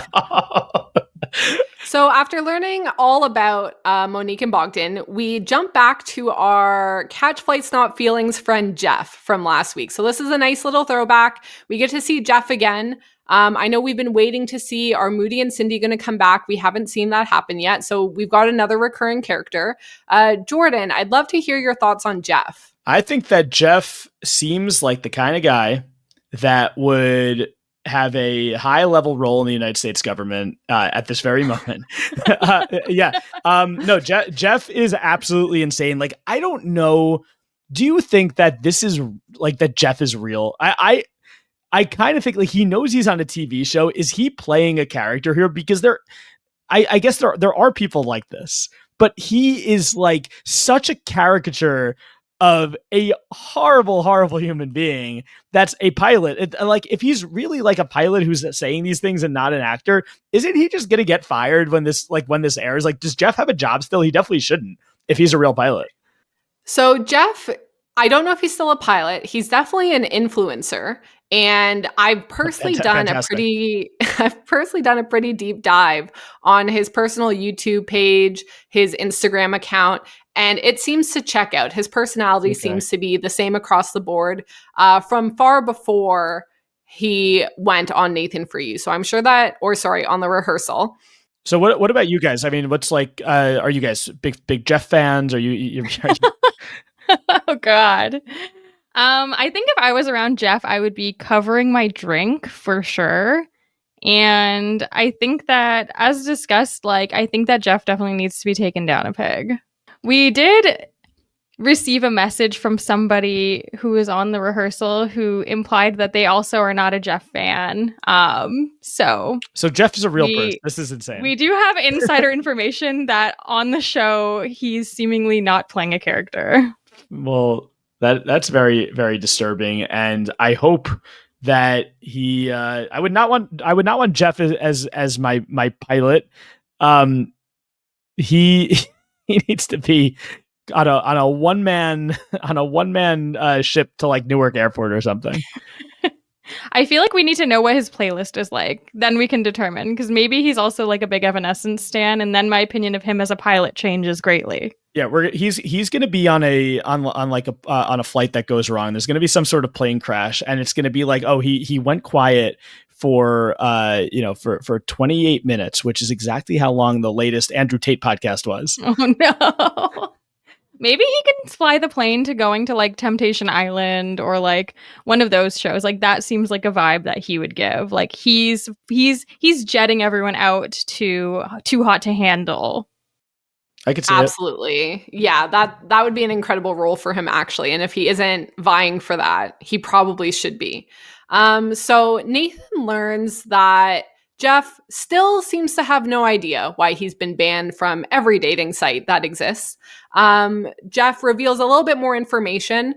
Speaker 3: So after learning all about Monique and Bogdan, we jump back to our Catch Flights Not Feelings friend Jeff from last week. So this is a nice little throwback. We get to see Jeff again. I know we've been waiting to see, are Moody and Cindy going to come back? We haven't seen that happen yet. So we've got another recurring character. Jordan, I'd love to hear your thoughts on Jeff.
Speaker 4: I think that Jeff seems like the kind of guy that would have a high-level role in the United States government at this very moment. No, Jeff is absolutely insane. Like, I don't know. Do you think that this is like that Jeff is real? I kind of think like he knows he's on a TV show. Is he playing a character here? Because I guess there are people like this, but he is like such a caricature of a horrible, horrible human being that's a pilot. Like, if he's really like a pilot who's saying these things and not an actor, isn't he just going to get fired when this airs? Like, does Jeff have a job still? He definitely shouldn't if he's a real pilot.
Speaker 3: So Jeff, I don't know if he's still a pilot. He's definitely an influencer. And I've personally done a pretty deep dive on his personal YouTube page, his Instagram account, and it seems to check out. His personality seems to be the same across the board from far before he went on Nathan For You. So I'm sure that, on the Rehearsal.
Speaker 4: So what about you guys? I mean, what's like? Are you guys big Jeff fans? Are you
Speaker 2: Oh God. I think if I was around Jeff, I would be covering my drink for sure. And I think that, as discussed, I think that Jeff definitely needs to be taken down a peg. We did receive a message from somebody who was on the Rehearsal who implied that they also are not a Jeff fan. So
Speaker 4: Jeff is a real person. This is insane.
Speaker 2: We do have insider information that on the show, he's seemingly not playing a character.
Speaker 4: Well, that's very, very disturbing, and I hope that he. I would not want Jeff as my pilot. He needs to be on a one man ship to like Newark Airport or something.
Speaker 2: I feel like we need to know what his playlist is like. Then we can determine, because maybe he's also like a big Evanescence stan, and then my opinion of him as a pilot changes greatly.
Speaker 4: Yeah, he's going to be on a flight that goes wrong. There's going to be some sort of plane crash, and it's going to be like, oh, he went quiet for 28 minutes, which is exactly how long the latest Andrew Tate podcast was.
Speaker 2: Oh no. Maybe he can fly the plane to going to like Temptation Island or like one of those shows. Like, that seems like a vibe that he would give. Like, he's jetting everyone out to Too Hot to Handle.
Speaker 4: I could see
Speaker 3: absolutely. Yeah, that would be an incredible role for him, actually. And if he isn't vying for that, he probably should be. So Nathan learns that Jeff still seems to have no idea why he's been banned from every dating site that exists. Jeff reveals a little bit more information,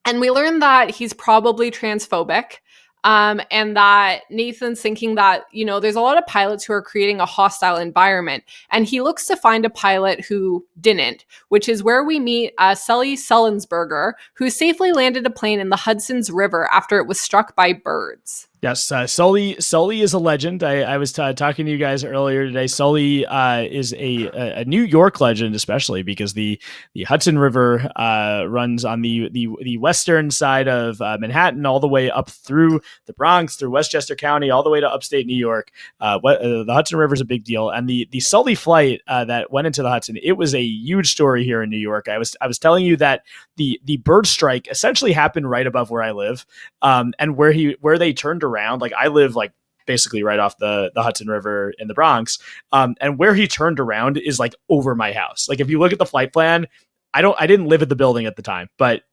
Speaker 3: and we learn that he's probably transphobic. And that Nathan's thinking that, there's a lot of pilots who are creating a hostile environment. And he looks to find a pilot who didn't, which is where we meet Sully Sullensberger, who safely landed a plane in the Hudson's River after it was struck by birds.
Speaker 4: Yes, Sully is a legend. I was talking to you guys earlier today. Sully is a New York legend, especially because the Hudson River runs on the western side of Manhattan, all the way up through the Bronx, through Westchester County, all the way to upstate New York. The Hudson River is a big deal, and the Sully flight that went into the Hudson, it was a huge story here in New York. I was telling you that the bird strike essentially happened right above where I live, and where they turned around. Like, I live like basically right off the Hudson River in the Bronx, and where he turned around is like over my house. Like, if you look at the flight plan, I didn't live at the building at the time, but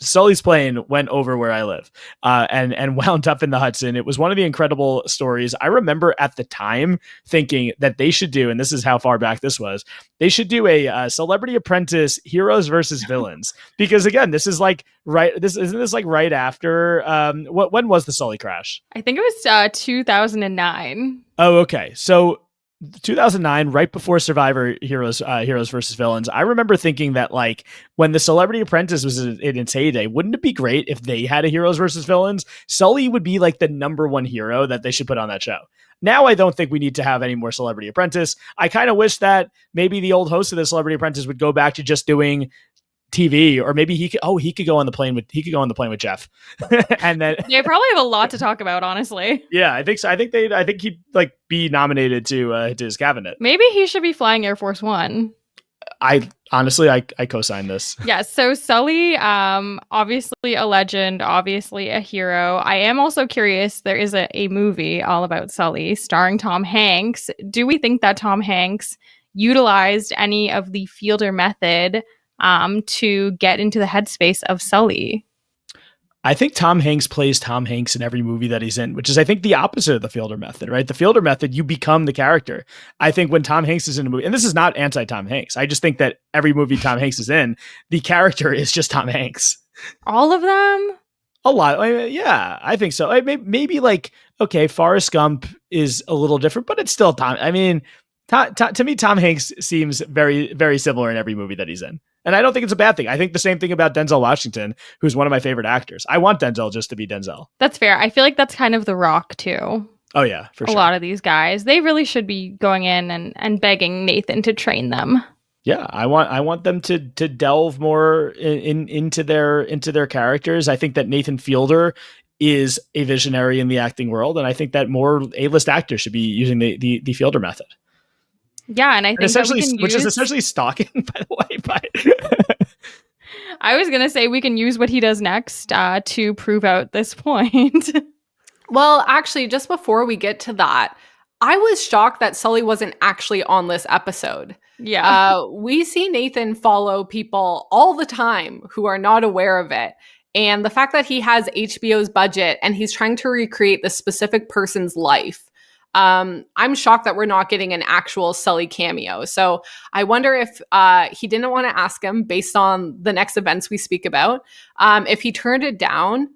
Speaker 4: Sully's plane went over where I live, and wound up in the Hudson. It was one of the incredible stories. I remember at the time thinking that they should do, and this is how far back this was, they should do a Celebrity Apprentice heroes versus villains. Because again, this is like isn't this like right after when was the Sully crash?
Speaker 2: I think it was 2009.
Speaker 4: Oh, okay. So 2009, right before Survivor Heroes versus Villains, I remember thinking that like when the Celebrity Apprentice was in its heyday, wouldn't it be great if they had a Heroes versus Villains? Sully would be like the number one hero that they should put on that show. Now I don't think we need to have any more Celebrity Apprentice. I kind of wish that maybe the old host of the Celebrity Apprentice would go back to just doing TV, or maybe he could go on the plane with Jeff. And then
Speaker 2: they probably have a lot to talk about, honestly.
Speaker 4: Yeah, I think so. I think he'd like be nominated to his cabinet.
Speaker 2: Maybe he should be flying Air Force One.
Speaker 4: I honestly co-sign this.
Speaker 2: Yeah, so Sully, obviously a legend, obviously a hero. I am also curious, there is a movie all about Sully starring Tom Hanks. Do we think that Tom Hanks utilized any of the Fielder method to get into the headspace of Sully?
Speaker 4: I think Tom Hanks plays Tom Hanks in every movie that he's in, which is, I think, the opposite of the Fielder method, right? The Fielder method, you become the character. I think when Tom Hanks is in a movie, and this is not anti-Tom Hanks, I just think that every movie Tom Hanks is in, the character is just Tom Hanks.
Speaker 2: All of them?
Speaker 4: A lot. I mean, yeah, I think so. Maybe like, okay, Forrest Gump is a little different, but it's still Tom. I mean, to me, Tom Hanks seems very, very similar in every movie that he's in. And I don't think it's a bad thing. I think the same thing about Denzel Washington, who's one of my favorite actors. I want Denzel just to be Denzel.
Speaker 2: That's fair. I feel like that's kind of The Rock, too.
Speaker 4: Oh, yeah, for sure.
Speaker 2: A lot of these guys, they really should be going in and begging Nathan to train them.
Speaker 4: Yeah, I want them to delve more into their characters. I think that Nathan Fielder is a visionary in the acting world, and I think that more A-list actors should be using the Fielder method.
Speaker 2: Yeah, and I think
Speaker 4: essentially, which is essentially stalking, by the way. But
Speaker 2: I was gonna say we can use what he does next to prove out this point.
Speaker 3: Well, actually, just before we get to that, I was shocked that Sully wasn't actually on this episode.
Speaker 2: Yeah,
Speaker 3: we see Nathan follow people all the time who are not aware of it. And the fact that he has HBO's budget and he's trying to recreate this specific person's life. I'm shocked that we're not getting an actual Sully cameo. So I wonder if he didn't want to ask him based on the next events we speak about, if he turned it down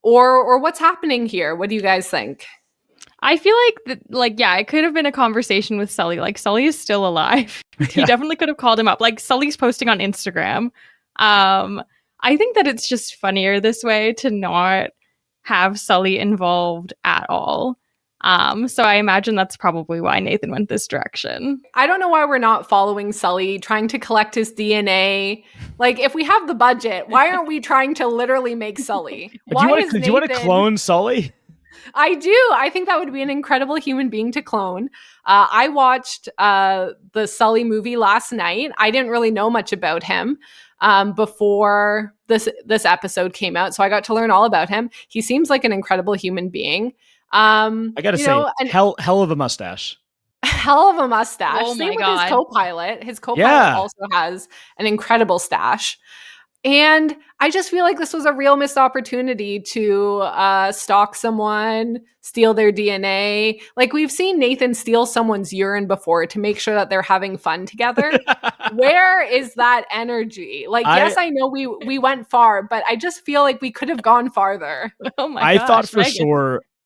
Speaker 3: or what's happening here. What do you guys think?
Speaker 2: I feel like yeah, it could have been a conversation with Sully. Like Sully is still alive. He definitely could have called him up. Like Sully's posting on Instagram. I think that it's just funnier this way to not have Sully involved at all. So I imagine that's probably why Nathan went this direction.
Speaker 3: I don't know why we're not following Sully, trying to collect his DNA. Like, if we have the budget, why aren't we trying to literally make Sully?
Speaker 4: Do you want to clone Sully?
Speaker 3: I do. I think that would be an incredible human being to clone. I watched the Sully movie last night. I didn't really know much about him before this episode came out, so I got to learn all about him. He seems like an incredible human being. I
Speaker 4: gotta say, hell of a mustache.
Speaker 3: Hell of a mustache.
Speaker 2: Oh
Speaker 3: Same
Speaker 2: my
Speaker 3: with
Speaker 2: God.
Speaker 3: his co-pilot. His co-pilot also has an incredible stash. And I just feel like this was a real missed opportunity to stalk someone, steal their DNA. Like, we've seen Nathan steal someone's urine before to make sure that they're having fun together. Where is that energy? Like, yes, I know we went far, but I just feel like we could have gone farther.
Speaker 2: Oh my gosh,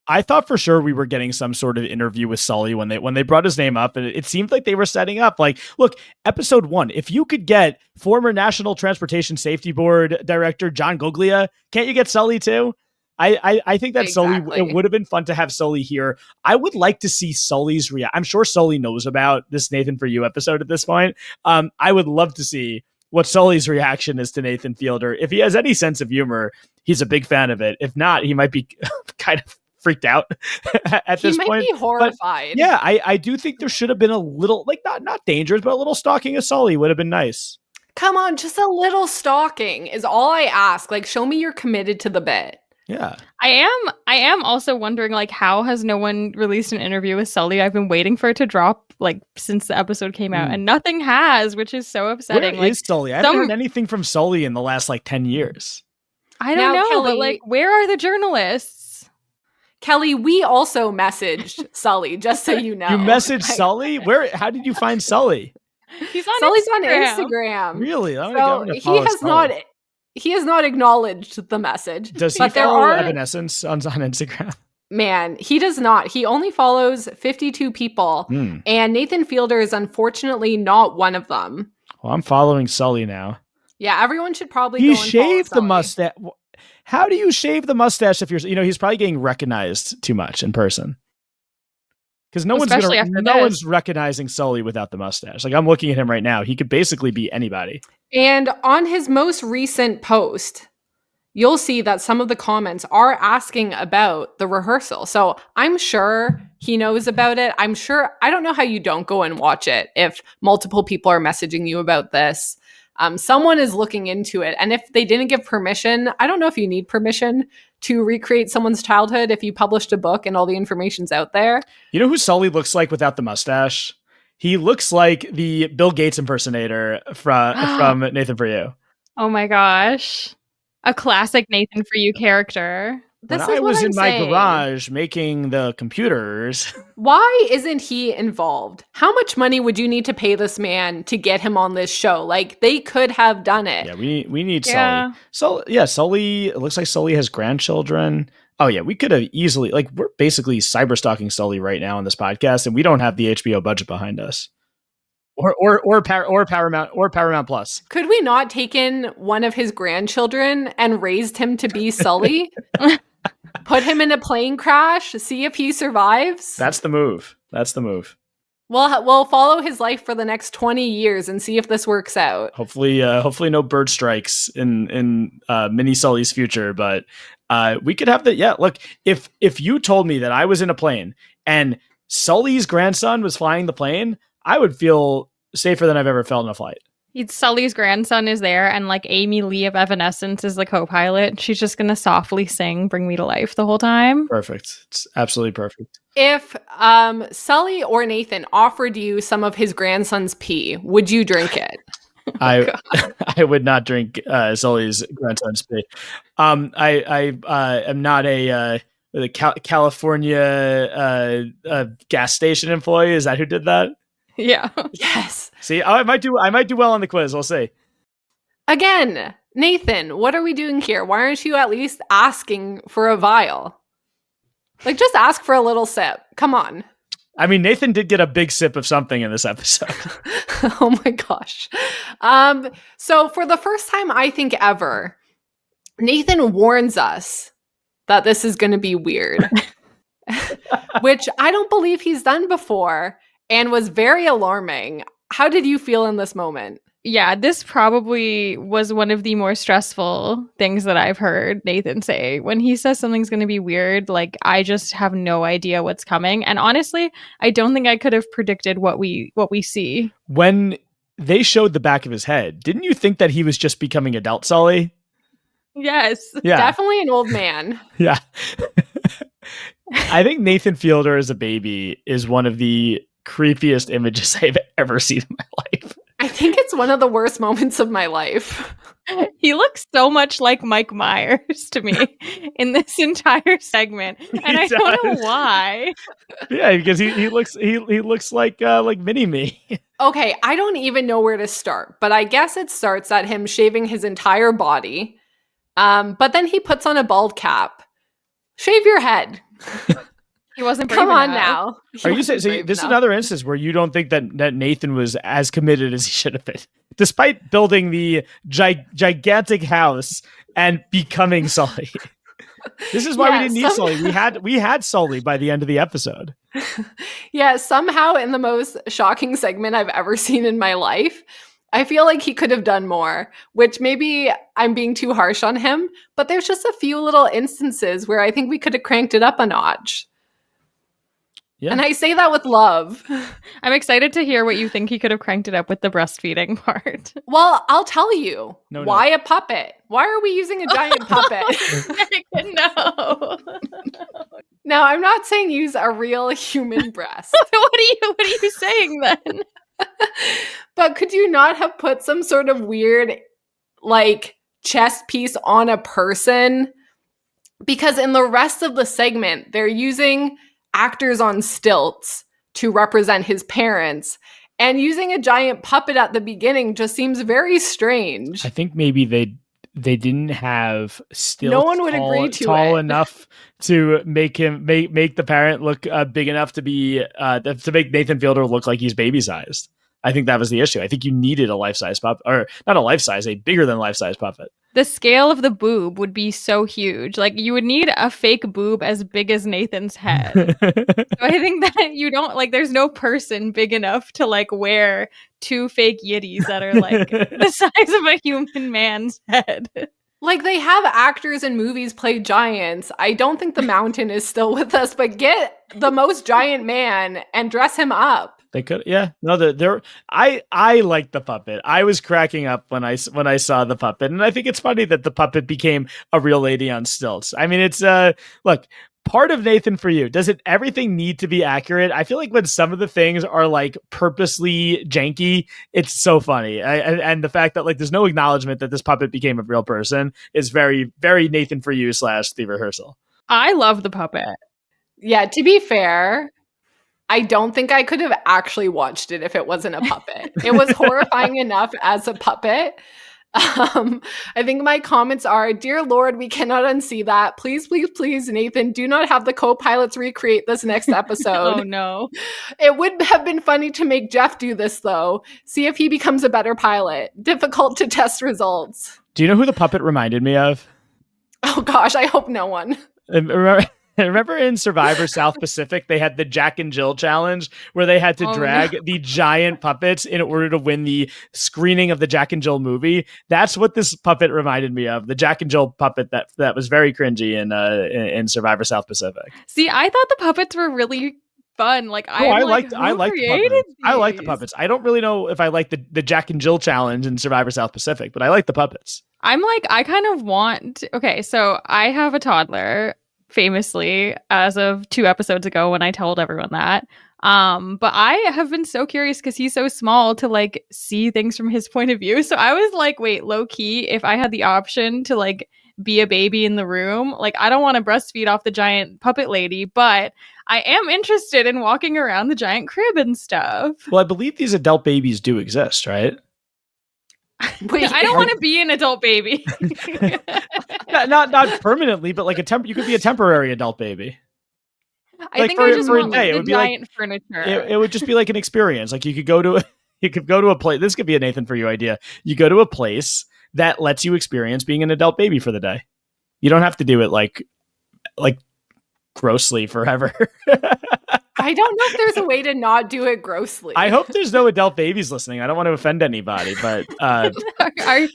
Speaker 4: I thought for sure we were getting some sort of interview with Sully when they brought his name up, and it seemed like they were setting up like, look, episode 1, if you could get former National Transportation Safety Board Director John Goglia, can't you get Sully too? I think that
Speaker 3: Exactly.
Speaker 4: Sully, it would have been fun to have Sully here. I would like to see Sully's reaction. I'm sure Sully knows about this Nathan For You episode at this point. I would love to see what Sully's reaction is to Nathan Fielder. If he has any sense of humor, he's a big fan of it. If not, he might be kind of freaked out at this point.
Speaker 3: He might be horrified.
Speaker 4: But yeah, I do think there should have been a little, like, not dangerous, but a little stalking of Sully would have been nice.
Speaker 3: Come on, just a little stalking is all I ask. Like, show me you're committed to the bit.
Speaker 4: Yeah.
Speaker 2: I am also wondering, like, how has no one released an interview with Sully? I've been waiting for it to drop, like, since the episode came out, and nothing has, which is so upsetting.
Speaker 4: Where is Sully? I haven't heard anything from Sully in the last, like, 10 years.
Speaker 2: I don't know,
Speaker 3: Kelly,
Speaker 2: but like, where are the journalists?
Speaker 3: Kelly, we also messaged Sully, just so you know.
Speaker 4: You messaged Sully? How did you find Sully?
Speaker 2: He's on
Speaker 3: Sully's
Speaker 2: Instagram.
Speaker 3: on Instagram.
Speaker 4: Really?
Speaker 3: He has not acknowledged the message.
Speaker 4: Does he follow Evanescence on Instagram?
Speaker 3: Man, he does not. He only follows 52 people, and Nathan Fielder is unfortunately not one of them.
Speaker 4: Well, I'm following Sully now.
Speaker 3: Yeah, everyone should probably
Speaker 4: He
Speaker 3: go and
Speaker 4: shaved
Speaker 3: follow
Speaker 4: the mustache. How do you shave the mustache if you're, he's probably getting recognized too much in person. Because no one's recognizing Sully without the mustache. Like, I'm looking at him right now. He could basically be anybody.
Speaker 3: And on his most recent post, you'll see that some of the comments are asking about the rehearsal. So I'm sure he knows about it. I don't know how you don't go and watch it if multiple people are messaging you about this. Someone is looking into it. And if they didn't give permission, I don't know if you need permission to recreate someone's childhood if you published a book and all the information's out there.
Speaker 4: You know who Sully looks like without the mustache? He looks like the Bill Gates impersonator from Nathan For You.
Speaker 2: Oh my gosh. A classic Nathan For You character.
Speaker 4: When I was in my garage making the computers.
Speaker 3: Why isn't he involved? How much money would you need to pay this man to get him on this show? Like, they could have done it.
Speaker 4: Yeah, we need Sully. So, yeah, Sully, it looks like Sully has grandchildren. Oh, yeah, we could have easily, like, we're basically cyber-stalking Sully right now on this podcast, and we don't have the HBO budget behind us. Or Paramount Plus.
Speaker 3: Could we not take in one of his grandchildren and raised him to be Sully? Put him in a plane crash, see if he survives?
Speaker 4: That's the move.
Speaker 3: We'll follow his life for the next 20 years and see if this works out.
Speaker 4: Hopefully no bird strikes in mini Sully's future, but we could have look, if you told me that I was in a plane and Sully's grandson was flying the plane, I would feel safer than I've ever felt in a flight.
Speaker 2: Sully's grandson is there, and like Amy Lee of Evanescence is the co-pilot. She's just gonna softly sing "Bring Me to Life" the whole time.
Speaker 4: Perfect. It's absolutely perfect.
Speaker 3: If Sully or Nathan offered you some of his grandson's pee, would you drink it?
Speaker 4: I would not drink Sully's grandson's pee. I am not a California gas station employee. Is that who did that?
Speaker 2: Yeah.
Speaker 3: Yes.
Speaker 4: See, I might do well on the quiz. We'll see.
Speaker 3: Again, Nathan, what are we doing here? Why aren't you at least asking for a vial? Like, just ask for a little sip. Come on.
Speaker 4: I mean, Nathan did get a big sip of something in this episode.
Speaker 3: Oh my gosh. So for the first time, I think ever, Nathan warns us that this is going to be weird, which I don't believe he's done before. And was very alarming. How did you feel in this moment?
Speaker 2: Yeah, this probably was one of the more stressful things that I've heard Nathan say. When he says something's going to be weird, like, I just have no idea what's coming. And honestly, I don't think I could have predicted what we see.
Speaker 4: When they showed the back of his head, didn't you think that he was just becoming adult Sully?
Speaker 2: Yes.
Speaker 4: Yeah.
Speaker 3: Definitely an old man.
Speaker 4: Yeah. I think Nathan Fielder as a baby is one of the creepiest images I've ever seen in my life.
Speaker 3: I think it's one of the worst moments of my life.
Speaker 2: He looks so much like Mike Myers to me in this entire segment, and I don't know why.
Speaker 4: Yeah, because he looks like mini me.
Speaker 3: Okay, I don't even know where to start, but I guess it starts at him shaving his entire body. But then he puts on a bald cap. Shave your head.
Speaker 2: He wasn't brave
Speaker 3: Come on
Speaker 2: enough.
Speaker 3: now.
Speaker 4: Are you saying this is another instance where you don't think that Nathan was as committed as he should have been, despite building the gigantic house and becoming Sully? This is why we didn't need Sully. We had Sully by the end of the episode.
Speaker 3: Yeah, somehow in the most shocking segment I've ever seen in my life, I feel like he could have done more, which maybe I'm being too harsh on him, but there's just a few little instances where I think we could have cranked it up a notch. Yeah. And I say that with love.
Speaker 2: I'm excited to hear what you think he could have cranked it up with the breastfeeding part.
Speaker 3: Well, I'll tell you. Why a puppet? Why are we using a giant puppet?
Speaker 2: No.
Speaker 3: Now, I'm not saying use a real human breast.
Speaker 2: What are you saying then?
Speaker 3: But could you not have put some sort of weird, like, chess piece on a person, because in the rest of the segment, they're using actors on stilts to represent his parents. And using a giant puppet at the beginning just seems very strange.
Speaker 4: I think maybe they didn't have stilts
Speaker 3: no one would agree to
Speaker 4: tall
Speaker 3: it.
Speaker 4: enough to make the parent look big enough to make Nathan Fielder look like he's baby sized. I think that was the issue. I think you needed a life-size puppet, or not a life-size, a bigger than life-size puppet.
Speaker 2: The scale of the boob would be so huge. Like, you would need a fake boob as big as Nathan's head. So I think that you don't, like, there's no person big enough to, like, wear two fake yitties that are, like, the size of a human man's head.
Speaker 3: Like, they have actors in movies play giants. I don't think the mountain is still with us, but get the most giant man and dress him up.
Speaker 4: They could, yeah. No, I like the puppet. I was cracking up when I saw the puppet, and I think it's funny that the puppet became a real lady on stilts. I mean, it's look, part of Nathan For You. Does it everything need to be accurate? I feel like when some of the things are like purposely janky, it's so funny. And the fact that like there's no acknowledgement that this puppet became a real person is very, very Nathan For You / The Rehearsal.
Speaker 2: I love the puppet.
Speaker 3: Yeah, to be fair, I don't think I could have actually watched it if it wasn't a puppet. It was horrifying enough as a puppet. I think my comments are, dear Lord, we cannot unsee that. Please, please, please, Nathan, do not have the co-pilots recreate this next episode.
Speaker 2: Oh, no.
Speaker 3: It would have been funny to make Jeff do this, though. See if he becomes a better pilot. Difficult to test results.
Speaker 4: Do you know who the puppet reminded me of?
Speaker 3: Oh, gosh, I hope no one.
Speaker 4: Remember in Survivor South Pacific, they had the Jack and Jill challenge where they had to drag the giant puppets in order to win the screening of the Jack and Jill movie. That's what this puppet reminded me of. The Jack and Jill puppet that was very cringy in Survivor South Pacific.
Speaker 2: See, I thought the puppets were really fun. Like,
Speaker 4: I like the puppets. I like the puppets. I don't really know if I like the Jack and Jill challenge in Survivor South Pacific, but I like the puppets.
Speaker 2: I'm like, I kind of want... Okay, so I have a toddler, famously, as of 2 episodes ago when I told everyone that. But I have been so curious because he's so small to like see things from his point of view. So I was like, wait, low key, if I had the option to like be a baby in the room, like I don't want to breastfeed off the giant puppet lady, but I am interested in walking around the giant crib and stuff.
Speaker 4: Well, I believe these adult babies do exist, right?
Speaker 2: Wait, I don't want to be an adult baby.
Speaker 4: not permanently, but like you could be a temporary adult baby.
Speaker 2: I think I just want like, the giant furniture.
Speaker 4: It would just be like an experience. Like you could go to a place. This could be a Nathan For You idea. You go to a place that lets you experience being an adult baby for the day. You don't have to do it like grossly forever.
Speaker 3: I don't know if there's a way to not do it grossly.
Speaker 4: I hope there's no adult babies listening. I don't want to offend anybody, but
Speaker 2: our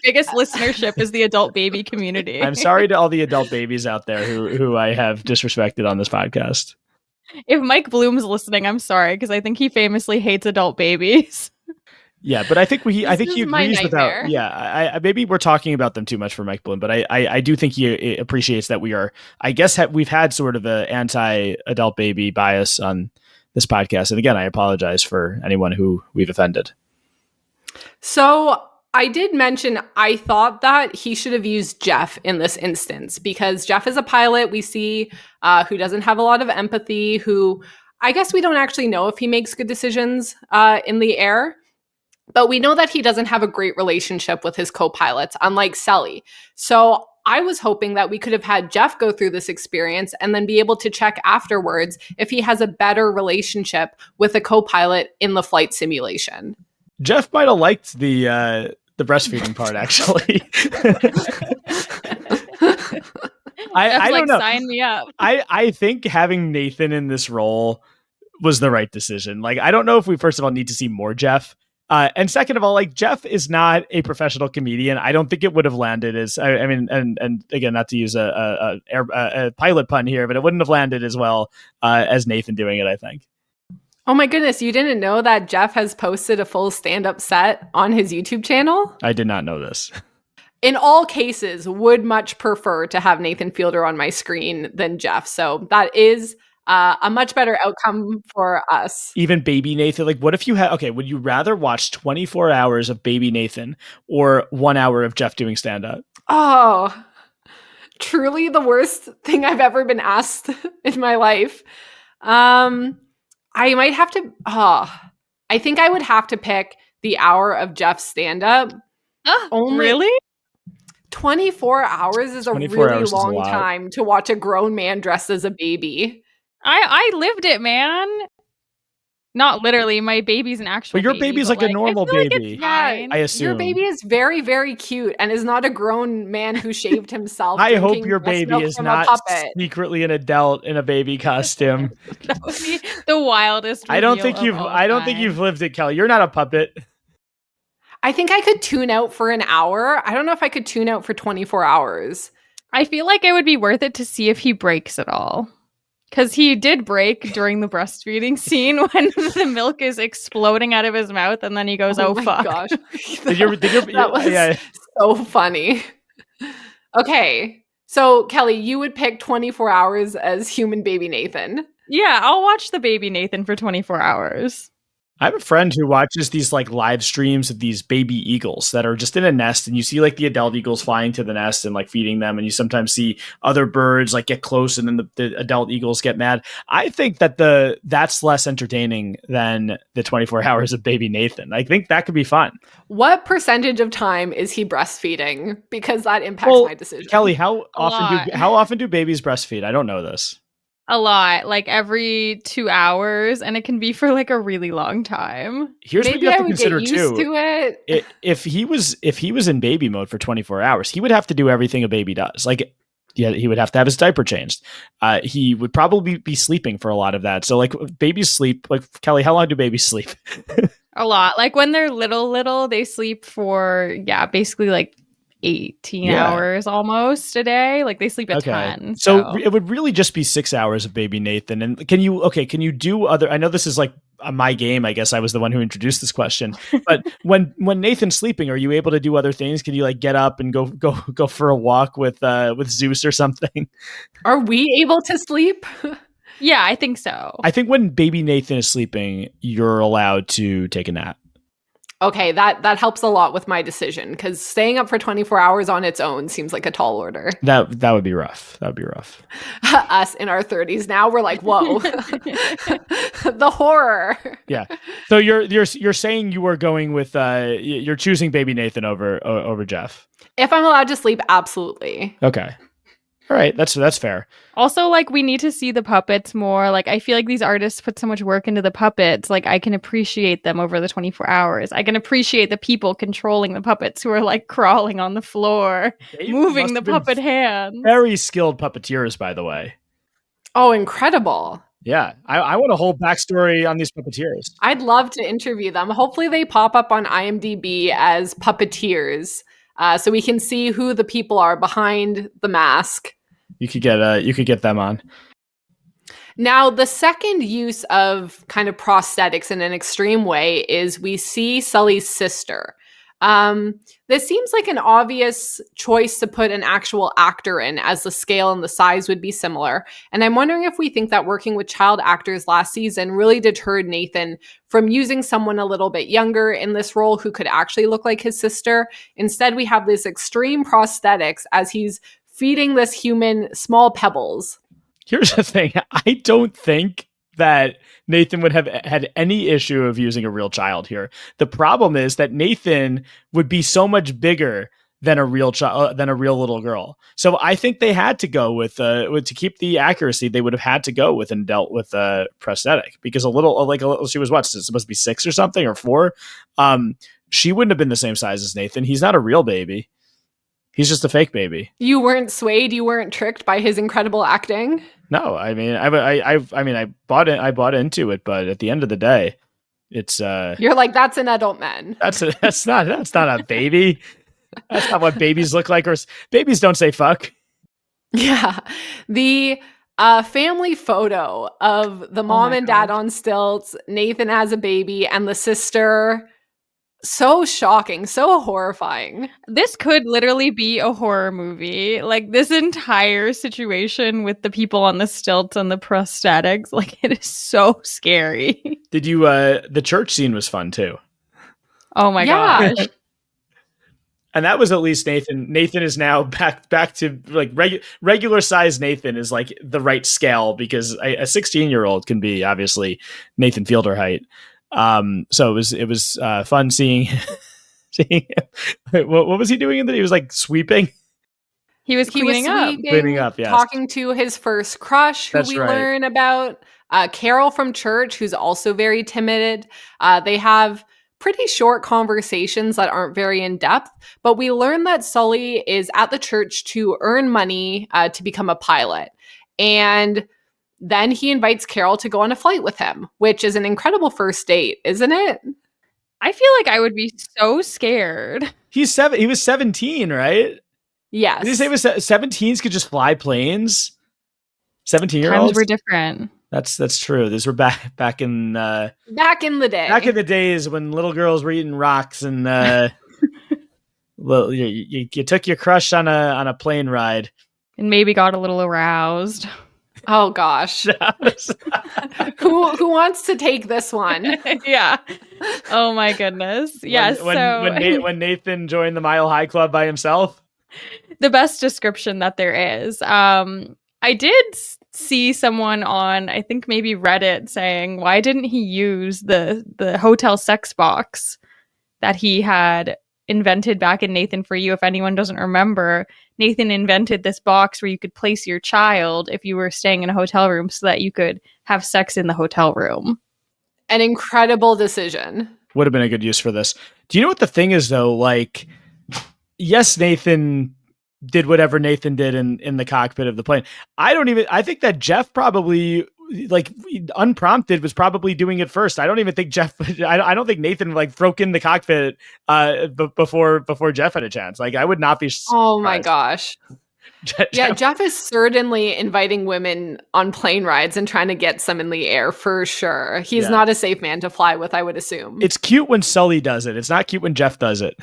Speaker 2: biggest listenership is the adult baby community.
Speaker 4: I'm sorry to all the adult babies out there who I have disrespected on this podcast.
Speaker 2: If Mike Bloom's listening, I'm sorry, because I think he famously hates adult babies.
Speaker 4: Yeah, but I think he agrees
Speaker 3: nightmare.
Speaker 4: I maybe we're talking about them too much for Mike Bloom, but I do think he appreciates that we are. I guess we've had sort of an anti-adult baby bias on this podcast, and again, I apologize for anyone who we've offended.
Speaker 3: So I did mention I thought that he should have used Jeff in this instance because Jeff is a pilot we see who doesn't have a lot of empathy, who I guess we don't actually know if he makes good decisions in the air. But we know that he doesn't have a great relationship with his co-pilots, unlike Sully. So I was hoping that we could have had Jeff go through this experience and then be able to check afterwards if he has a better relationship with a co-pilot in the flight simulation.
Speaker 4: Jeff might have liked the breastfeeding part, actually. I don't know.
Speaker 2: Sign me up.
Speaker 4: I think having Nathan in this role was the right decision. Like, I don't know if we first of all need to see more Jeff. And second of all, like Jeff is not a professional comedian. I don't think it would have landed as I mean, and again, not to use a pilot pun here, but it wouldn't have landed as well as Nathan doing it, I think.
Speaker 3: Oh my goodness, you didn't know that Jeff has posted a full stand-up set on his YouTube channel?
Speaker 4: I did not know this.
Speaker 3: In all cases, would much prefer to have Nathan Fielder on my screen than Jeff. So that is a much better outcome for us.
Speaker 4: Even baby Nathan, like what if you had, okay, would you rather watch 24 hours of baby Nathan or 1 hour of Jeff doing stand-up?
Speaker 3: Oh, truly the worst thing I've ever been asked in my life. I might have to, I think I would have to pick the hour of Jeff's stand-up.
Speaker 2: Really?
Speaker 3: 24 hours is a
Speaker 4: 24
Speaker 3: really
Speaker 4: hours is a
Speaker 3: long
Speaker 4: lot.
Speaker 3: time to watch a grown man dressed as a baby.
Speaker 2: I lived it, man. Not literally. My baby's an actual
Speaker 4: But your
Speaker 2: baby,
Speaker 4: baby's
Speaker 2: but,
Speaker 4: like a normal
Speaker 2: I feel like
Speaker 4: baby.
Speaker 2: it's fine.
Speaker 4: I assume.
Speaker 3: Your baby is very, very cute and is not a grown man who shaved himself.
Speaker 4: I hope
Speaker 3: drinking
Speaker 4: your
Speaker 3: breast
Speaker 4: baby
Speaker 3: milk
Speaker 4: is
Speaker 3: from a
Speaker 4: not
Speaker 3: puppet.
Speaker 4: secretly an adult in a baby costume.
Speaker 2: That would be the wildest
Speaker 4: I don't
Speaker 2: reveal
Speaker 4: think
Speaker 2: of
Speaker 4: you've
Speaker 2: all
Speaker 4: I don't think
Speaker 2: time.
Speaker 4: you've lived it, Kelly. You're not a puppet.
Speaker 3: I think I could tune out for an hour. I don't know if I could tune out for 24 hours.
Speaker 2: I feel like it would be worth it to see if he breaks at all. Because he did break during the breastfeeding scene when the milk is exploding out of his mouth and then he goes, oh
Speaker 3: my
Speaker 2: fuck.
Speaker 3: gosh.
Speaker 4: That
Speaker 3: was so funny. Okay. So, Kelly, you would pick 24 hours as human baby Nathan.
Speaker 2: Yeah, I'll watch the baby Nathan for 24 hours.
Speaker 4: I have a friend who watches these like live streams of these baby eagles that are just in a nest, and you see like the adult eagles flying to the nest and like feeding them, and you sometimes see other birds like get close and then the adult eagles get mad. I think that that's less entertaining than the 24 hours of baby Nathan. I think that could be fun.
Speaker 3: What percentage of time is he breastfeeding? Because that impacts my decision.
Speaker 4: Kelly, how often do babies breastfeed? I don't know this.
Speaker 2: A lot, like every 2 hours, and it can be for like a really long time.
Speaker 4: Here's
Speaker 3: Maybe
Speaker 4: what you have
Speaker 3: I
Speaker 4: to
Speaker 3: would
Speaker 4: consider
Speaker 3: get used
Speaker 4: too.
Speaker 3: to it.
Speaker 4: If he was in baby mode for 24 hours, he would have to do everything a baby does. Like, yeah, he would have to have his diaper changed. He would probably be sleeping for a lot of that. So like babies sleep. Like Kelly, how long do babies sleep?
Speaker 2: A lot. Like when they're little, they sleep for basically like 18 hours almost a day. Like they sleep a ton.
Speaker 4: So it would really just be 6 hours of baby Nathan. And can you do other, I know this is like my game. I guess I was the one who introduced this question, but when Nathan's sleeping, are you able to do other things? Can you like get up and go for a walk with Zeus or something?
Speaker 3: Are we able to sleep?
Speaker 2: Yeah, I think so.
Speaker 4: I think when baby Nathan is sleeping, you're allowed to take a nap.
Speaker 3: Okay, that helps a lot with my decision because staying up for 24 hours on its own seems like a tall order.
Speaker 4: That would be rough. That would be rough.
Speaker 3: Us in our 30s now, we're like, whoa, the horror.
Speaker 4: Yeah. So you're saying you were going with you're choosing baby Nathan over Jeff.
Speaker 3: If I'm allowed to sleep, absolutely.
Speaker 4: Okay. All right, that's fair.
Speaker 2: Also, like, we need to see the puppets more. Like, I feel like these artists put so much work into the puppets. Like, I can appreciate them over the 24 hours. I can appreciate the people controlling the puppets who are, like, crawling on the floor, moving the puppet hands.
Speaker 4: Very skilled puppeteers, by the way.
Speaker 3: Oh, incredible.
Speaker 4: Yeah, I want a whole backstory on these puppeteers.
Speaker 3: I'd love to interview them. Hopefully they pop up on IMDb as puppeteers so we can see who the people are behind the mask.
Speaker 4: You could get them on.
Speaker 3: Now, the second use of kind of prosthetics in an extreme way is we see Sully's sister. This seems like an obvious choice to put an actual actor in, as the scale and the size would be similar. And I'm wondering if we think that working with child actors last season really deterred Nathan from using someone a little bit younger in this role who could actually look like his sister. Instead, we have this extreme prosthetics as he's feeding this human small pebbles.
Speaker 4: Here's the thing. I don't think that Nathan would have had any issue of using a real child here. The problem is that Nathan would be so much bigger than a real child, than a real little girl. So I think they had to go with to keep the accuracy. They would have had to go with and dealt with a prosthetic because she was what, supposed to be 6 or something or 4. She wouldn't have been the same size as Nathan. He's not a real baby. He's just a fake baby.
Speaker 3: You weren't swayed. You weren't tricked by his incredible acting.
Speaker 4: No, I mean, I bought into it, but at the end of the day, it's
Speaker 3: you're like, that's an adult man.
Speaker 4: That's not a baby. That's not what babies look like. Or babies don't say fuck.
Speaker 3: Yeah, the family photo of the mom and dad on stilts, Nathan as a baby, and the sister So shocking, so horrifying.
Speaker 2: This could literally be a horror movie. Like, this entire situation with the people on the stilts and the prosthetics, like, it is so scary.
Speaker 4: Did you the church scene was fun too.
Speaker 2: Oh my gosh.
Speaker 4: And that was at least Nathan. Nathan is now back to like regular size. Nathan is like the right scale, because a 16-year-old can be obviously Nathan Fielder height. So it was fun seeing seeing him. What was he doing in that? He was like sweeping.
Speaker 2: He was cleaning up.
Speaker 4: Yes.
Speaker 3: Talking to his first crush, who learn about. Carol from church, who's also very timid. They have pretty short conversations that aren't very in-depth, but we learn that Sully is at the church to earn money to become a pilot. And then he invites Carol to go on a flight with him, which is an incredible first date, isn't it?
Speaker 2: I feel like I would be so scared.
Speaker 4: He was 17, right?
Speaker 3: Yes.
Speaker 4: Did he say he was 17s could just fly planes? 17-year-olds?
Speaker 2: Times were different.
Speaker 4: That's true. These were back in the day. Back in the days when little girls were eating rocks and well, you took your crush on a plane ride
Speaker 2: and maybe got a little aroused.
Speaker 3: Oh gosh. Who wants to take this one?
Speaker 2: Yeah. Oh my goodness. Yes.
Speaker 4: When Nathan joined the Mile High Club by himself.
Speaker 2: The best description that there is. I did see someone on, I think maybe Reddit, saying, why didn't he use the hotel sex box that he had invented back in Nathan For You? If anyone doesn't remember, Nathan invented this box where you could place your child if you were staying in a hotel room so that you could have sex in the hotel room.
Speaker 3: An incredible decision.
Speaker 4: Would have been a good use for this. Do you know what the thing is, though? Like, yes, Nathan did whatever Nathan did in the cockpit of the plane. I think that Jeff probably, like, unprompted, was probably doing it first. I don't even think I don't think Nathan like broke in the cockpit before Jeff had a chance. Like, I would not be surprised.
Speaker 3: Oh my gosh. Jeff is certainly inviting women on plane rides and trying to get some in the air for sure. He's not a safe man to fly with, I would assume.
Speaker 4: It's cute when Sully does it. It's not cute when Jeff does it.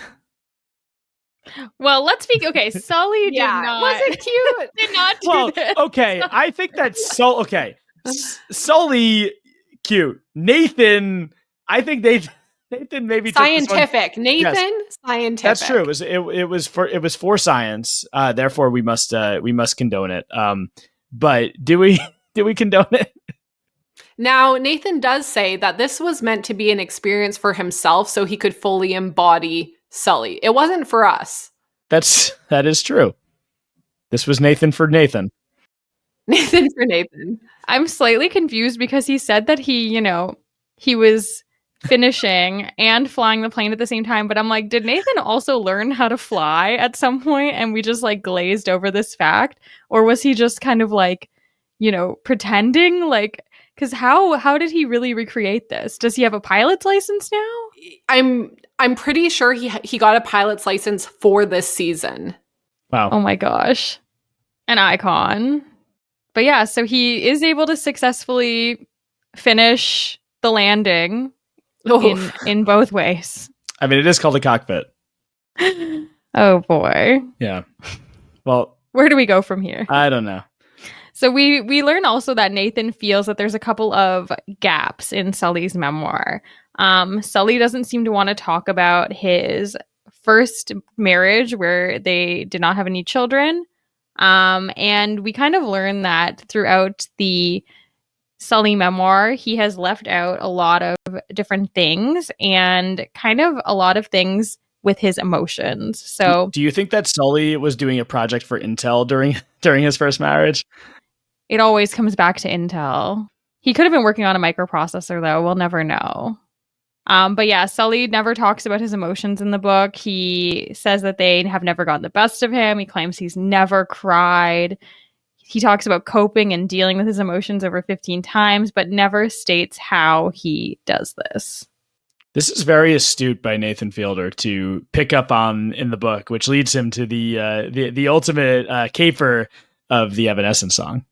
Speaker 2: Well, let's be okay. Sully did not.
Speaker 3: Was it cute?
Speaker 2: Did not do this.
Speaker 4: Okay. I think that's okay. Sully, cute. Nathan, I think Nathan maybe
Speaker 3: scientific. Nathan, yes. Scientific.
Speaker 4: That's true. It was for science. Therefore, we must condone it. But do we condone it?
Speaker 3: Now, Nathan does say that this was meant to be an experience for himself, so he could fully embody Sully. It wasn't for us.
Speaker 4: That is true. This was Nathan for Nathan.
Speaker 3: Nathan for Nathan.
Speaker 2: I'm slightly confused because he said that he was finishing and flying the plane at the same time, but I'm like, did Nathan also learn how to fly at some point and we just like glazed over this fact? Or was he just kind of like, pretending? Like, because how did he really recreate this? Does he have a pilot's license now? I'm pretty sure he got a pilot's license for this season.
Speaker 4: Wow.
Speaker 2: Oh my gosh. An icon. But yeah, so he is able to successfully finish the landing in both ways.
Speaker 4: I mean, it is called a cockpit.
Speaker 2: Oh boy.
Speaker 4: Yeah. Well,
Speaker 2: where do we go from here?
Speaker 4: I don't know.
Speaker 2: So we learn also that Nathan feels that there's a couple of gaps in Sully's memoir. Sully doesn't seem to want to talk about his first marriage where they did not have any children. And we kind of learn that throughout the Sully memoir, he has left out a lot of different things and kind of a lot of things with his emotions. So
Speaker 4: do you think that Sully was doing a project for Intel during his first marriage?
Speaker 2: It always comes back to Intel. He could have been working on a microprocessor, though. We'll never know. But yeah, Sully never talks about his emotions in the book. He says that they have never gotten the best of him. He claims he's never cried. He talks about coping and dealing with his emotions over 15 times, but never states how he does this.
Speaker 4: This is very astute by Nathan Fielder to pick up on in the book, which leads him to the ultimate caper of the Evanescence song.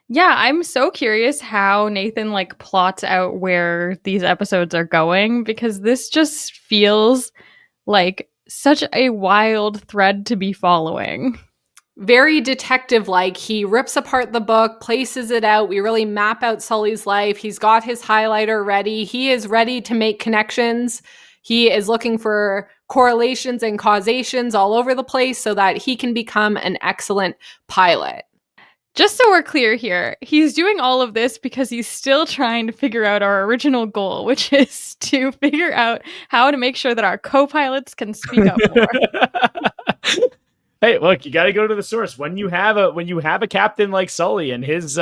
Speaker 2: Yeah, I'm so curious how Nathan like plots out where these episodes are going, because this just feels like such a wild thread to be following.
Speaker 3: Very detective like. He rips apart the book, places it out. We really map out Sully's life. He's got his highlighter ready. He is ready to make connections. He is looking for correlations and causations all over the place so that he can become an excellent pilot.
Speaker 2: Just so we're clear here, he's doing all of this because he's still trying to figure out our original goal, which is to figure out how to make sure that our co-pilots can speak up more.
Speaker 4: Hey, look, you got to go to the source. When you have a captain like Sully and his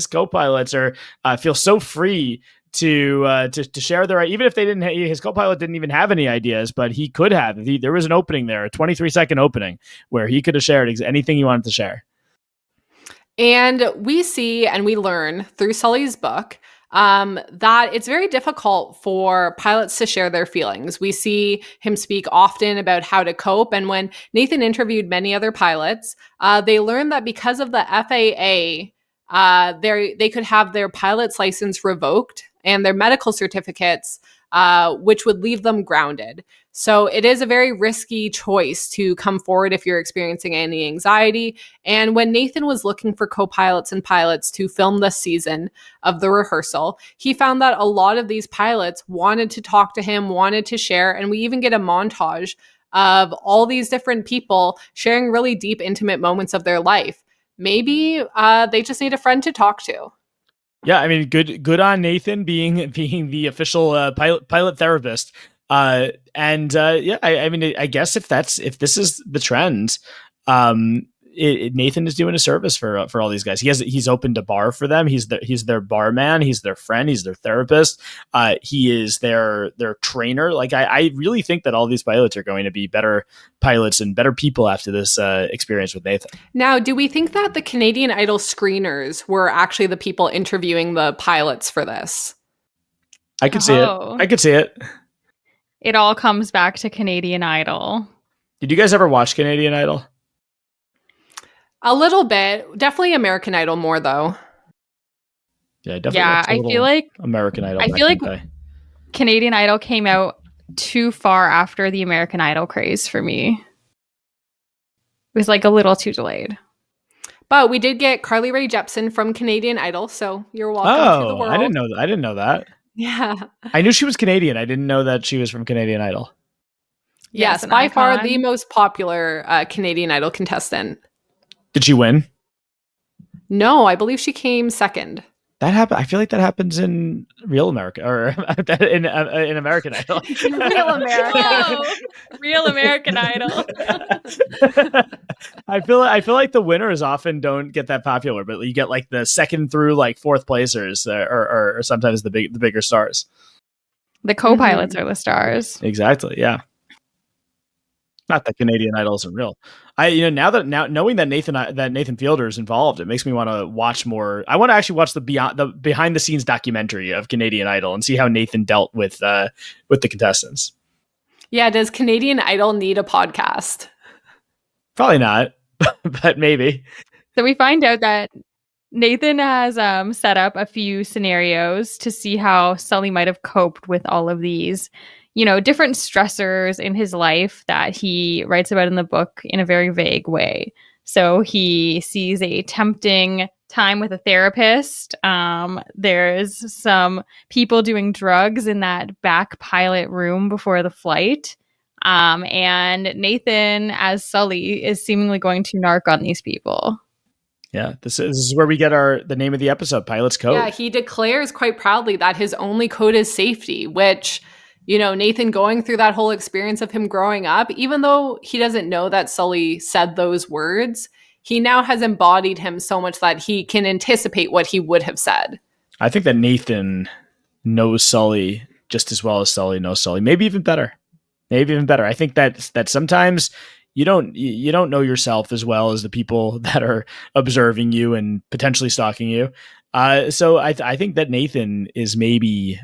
Speaker 4: co-pilots are feel so free to share their, even if they didn't, his co-pilot didn't even have any ideas, but he could have. There was an opening there, a 23-second opening where he could have shared anything he wanted to share.
Speaker 3: And we see and we learn through Sully's book that it's very difficult for pilots to share their feelings. We see him speak often about how to cope. And when Nathan interviewed many other pilots, they learned that because of the FAA, they could have their pilot's license revoked and their medical certificates, which would leave them grounded. So it is a very risky choice to come forward if you're experiencing any anxiety. And when Nathan was looking for co-pilots and pilots to film this season of the rehearsal, he found that a lot of these pilots wanted to talk to him, wanted to share, and we even get a montage of all these different people sharing really deep, intimate moments of their life. Maybe they just need a friend to talk to.
Speaker 4: Yeah, I mean, good on Nathan being the official pilot therapist. Yeah, I mean, I guess if this is the trend, Nathan is doing a service for all these guys. He's opened a bar for them. He's their barman. He's their friend. He's their therapist. He is their trainer. Like I really think that all these pilots are going to be better pilots and better people after this experience with Nathan.
Speaker 3: Now, do we think that the Canadian Idol screeners were actually the people interviewing the pilots for this?
Speaker 4: I could see it. I could see it.
Speaker 2: It all comes back to Canadian Idol.
Speaker 4: Did you guys ever watch Canadian Idol?
Speaker 3: A little bit. Definitely American Idol more, though.
Speaker 4: Yeah, definitely.
Speaker 2: Yeah, I feel like
Speaker 4: American Idol.
Speaker 2: I feel like Canadian Idol came out too far after the American Idol craze for me. It was like a little too delayed.
Speaker 3: But we did get Carly Rae Jepsen from Canadian Idol, so you're welcome to the world.
Speaker 4: I didn't know that.
Speaker 3: Yeah.
Speaker 4: I knew she was Canadian. I didn't know that she was from Canadian Idol.
Speaker 3: Yes, by far the most popular Canadian Idol contestant.
Speaker 4: Did she win?
Speaker 3: No, I believe she came second.
Speaker 4: That happened. I feel like that happens in real America or in American Idol.
Speaker 3: Real America.
Speaker 2: Whoa, real American Idol.
Speaker 4: I feel like the winners often don't get that popular, but you get like the second through like fourth placers, or sometimes the bigger stars.
Speaker 2: The co-pilots are the stars.
Speaker 4: Exactly. Yeah. Not that Canadian Idol isn't real. Now knowing that Nathan Fielder is involved, it makes me want to watch more. I want to actually watch the behind the scenes documentary of Canadian Idol and see how Nathan dealt with the contestants. Yeah,
Speaker 3: does Canadian Idol need a podcast?
Speaker 4: Probably not, but maybe.
Speaker 2: So we find out that Nathan has set up a few scenarios to see how Sully might have coped with all of these, different stressors in his life that he writes about in the book in a very vague way. So he sees a tempting time with a therapist. There's some people doing drugs in that back pilot room before the flight. And Nathan, as Sully, is seemingly going to narc on these people.
Speaker 4: Yeah, this is where we get the name of the episode, Pilot's Code.
Speaker 3: Yeah, he declares quite proudly that his only code is safety, which, Nathan going through that whole experience of him growing up, even though he doesn't know that Sully said those words, he now has embodied him so much that he can anticipate what he would have said.
Speaker 4: I think that Nathan knows Sully just as well as Sully knows Sully, maybe even better. I think that sometimes you don't know yourself as well as the people that are observing you and potentially stalking you. So I think that Nathan is maybe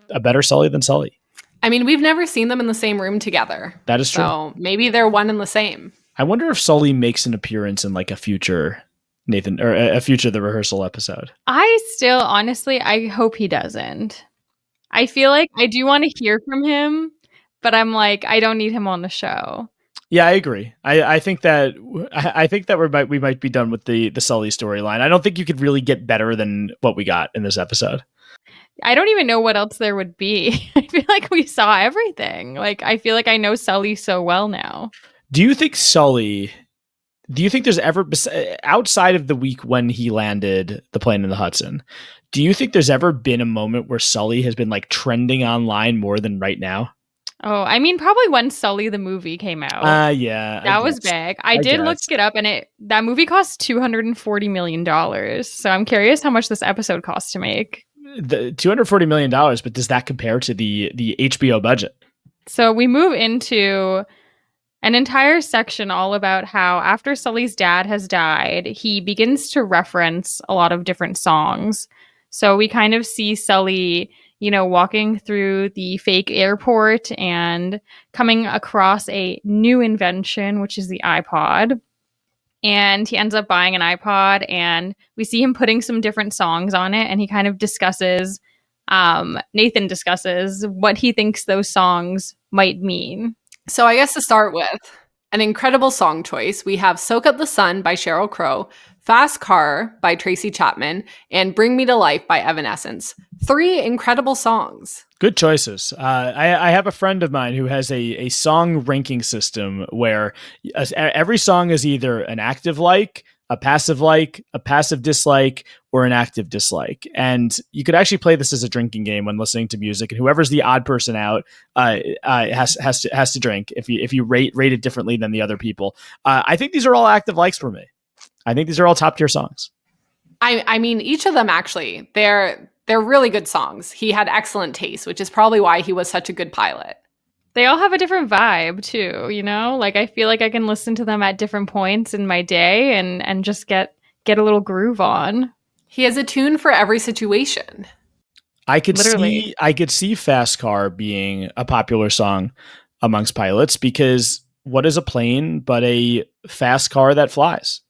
Speaker 4: a better Sully than Sully.
Speaker 3: I mean, we've never seen them in the same room together.
Speaker 4: That is true.
Speaker 3: So maybe they're one and the same.
Speaker 4: I wonder if Sully makes an appearance in like a future Nathan, or a future The Rehearsal episode?
Speaker 2: I still, honestly, I hope he doesn't. I feel like I do want to hear from him, but I'm like, I don't need him on the show.
Speaker 4: Yeah, I agree. I think that we might be done with the Sully storyline. I don't think you could really get better than what we got in this episode.
Speaker 2: I don't even know what else there would be. I feel like we saw everything. Like, I feel like I know Sully so well now.
Speaker 4: Do you think there's ever, outside of the week when he landed the plane in the Hudson, do you think there's ever been a moment where Sully has been like trending online more than right now?
Speaker 2: Oh, I mean, probably when Sully the movie came out.
Speaker 4: Yeah.
Speaker 2: That was big. I did look it up, and that movie cost $240 million. So I'm curious how much this episode cost to make.
Speaker 4: The $240 million, but does that compare to the HBO budget?
Speaker 2: So we move into an entire section all about how after Sully's dad has died, he begins to reference a lot of different songs. So we kind of see Sully, walking through the fake airport and coming across a new invention, which is the iPod. And he ends up buying an iPod, and we see him putting some different songs on it, and he kind of discusses, Nathan discusses what he thinks those songs might mean.
Speaker 3: So I guess to start with, an incredible song choice. We have Soak Up the Sun by Sheryl Crow, Fast Car by Tracy Chapman, and Bring Me to Life by Evanescence. 3 incredible songs.
Speaker 4: Good choices. I have a friend of mine who has a song ranking system where every song is either an active like, a passive dislike, or an active dislike. And you could actually play this as a drinking game when listening to music, and whoever's the odd person out has to drink if you rate it differently than the other people. I think these are all active likes for me. I think these are all top tier songs.
Speaker 3: I mean, each of them actually, they're really good songs. He had excellent taste, which is probably why he was such a good pilot.
Speaker 2: They all have a different vibe too, Like I feel like I can listen to them at different points in my day and just get a little groove on.
Speaker 3: He has a tune for every situation.
Speaker 4: I could see Fast Car being a popular song amongst pilots, because what is a plane but a fast car that flies?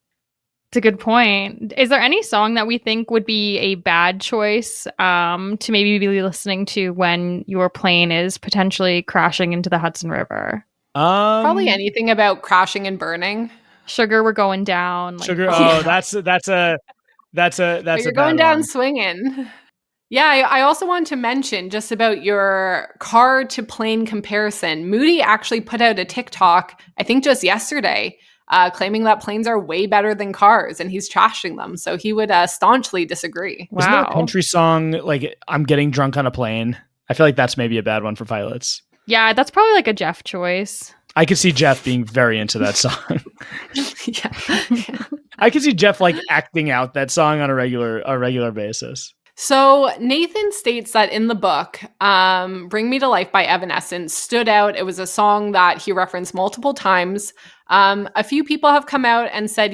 Speaker 2: It's a good point. Is there any song that we think would be a bad choice to maybe be listening to when your plane is potentially crashing into the Hudson River?
Speaker 3: Probably anything about crashing and burning.
Speaker 2: Sugar, we're going down.
Speaker 4: Sugar. Oh, that's a
Speaker 3: you're going down swinging. Yeah, I also want to mention just about your car to plane comparison. Moody actually put out a TikTok, I think just yesterday, claiming that planes are way better than cars, and he's trashing them. So he would staunchly disagree.
Speaker 4: Wow. Isn't there a country song like "I'm Getting Drunk on a Plane"? I feel like that's maybe a bad one for pilots.
Speaker 2: Yeah, that's probably like a Jeff choice.
Speaker 4: I could see Jeff being very into that song.
Speaker 3: Yeah.
Speaker 4: I could see Jeff like acting out that song on a regular basis.
Speaker 3: So Nathan states that in the book, Bring Me to Life by Evanescence stood out. It was a song that he referenced multiple times. A few people have come out and said,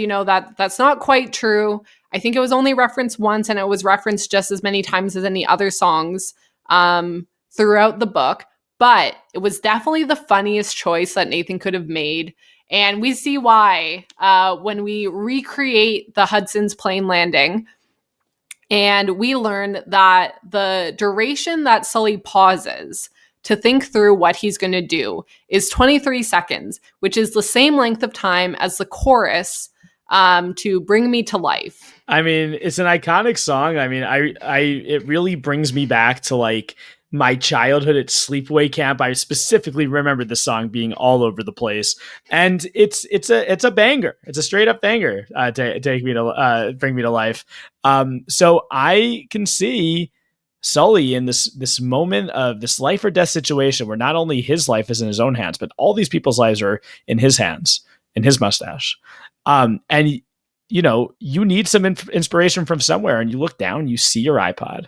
Speaker 3: that's not quite true. I think it was only referenced once, and it was referenced just as many times as any other songs throughout the book. But it was definitely the funniest choice that Nathan could have made. And we see why when we recreate the Hudson's plane landing. And we learn that the duration that Sully pauses to think through what he's going to do is 23 seconds, which is the same length of time as the chorus to Bring Me to Life.
Speaker 4: I mean, it's an iconic song. I mean, it really brings me back to like my childhood at sleepaway camp. I specifically remember the song being all over the place, and it's a banger. It's a straight up banger. Bring Me to Life. So I can see Sully in this moment of this life or death situation where not only his life is in his own hands, but all these people's lives are in his hands, in his mustache. And you need some inspiration from somewhere, and you look down, you see your iPod.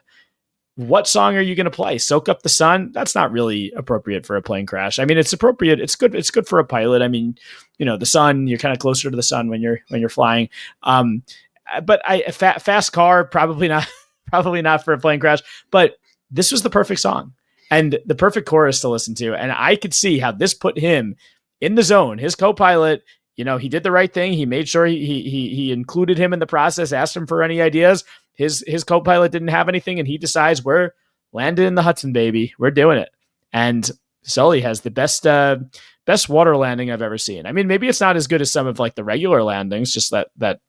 Speaker 4: What song are you going to play? Soak Up the Sun? That's not really appropriate for a plane crash. I mean, it's appropriate. It's good. It's good for a pilot. I mean, the sun, you're kind of closer to the sun when you're flying. But fast car, probably not for a plane crash, but this was the perfect song and the perfect chorus to listen to. And I could see how this put him in the zone, his co-pilot he did the right thing. He made sure he included him in the process, asked him for any ideas. His co-pilot didn't have anything, and he decides, we're landed in the Hudson, baby. We're doing it. And Sully has the best water landing I've ever seen. I mean, maybe it's not as good as some of like the regular landings, just that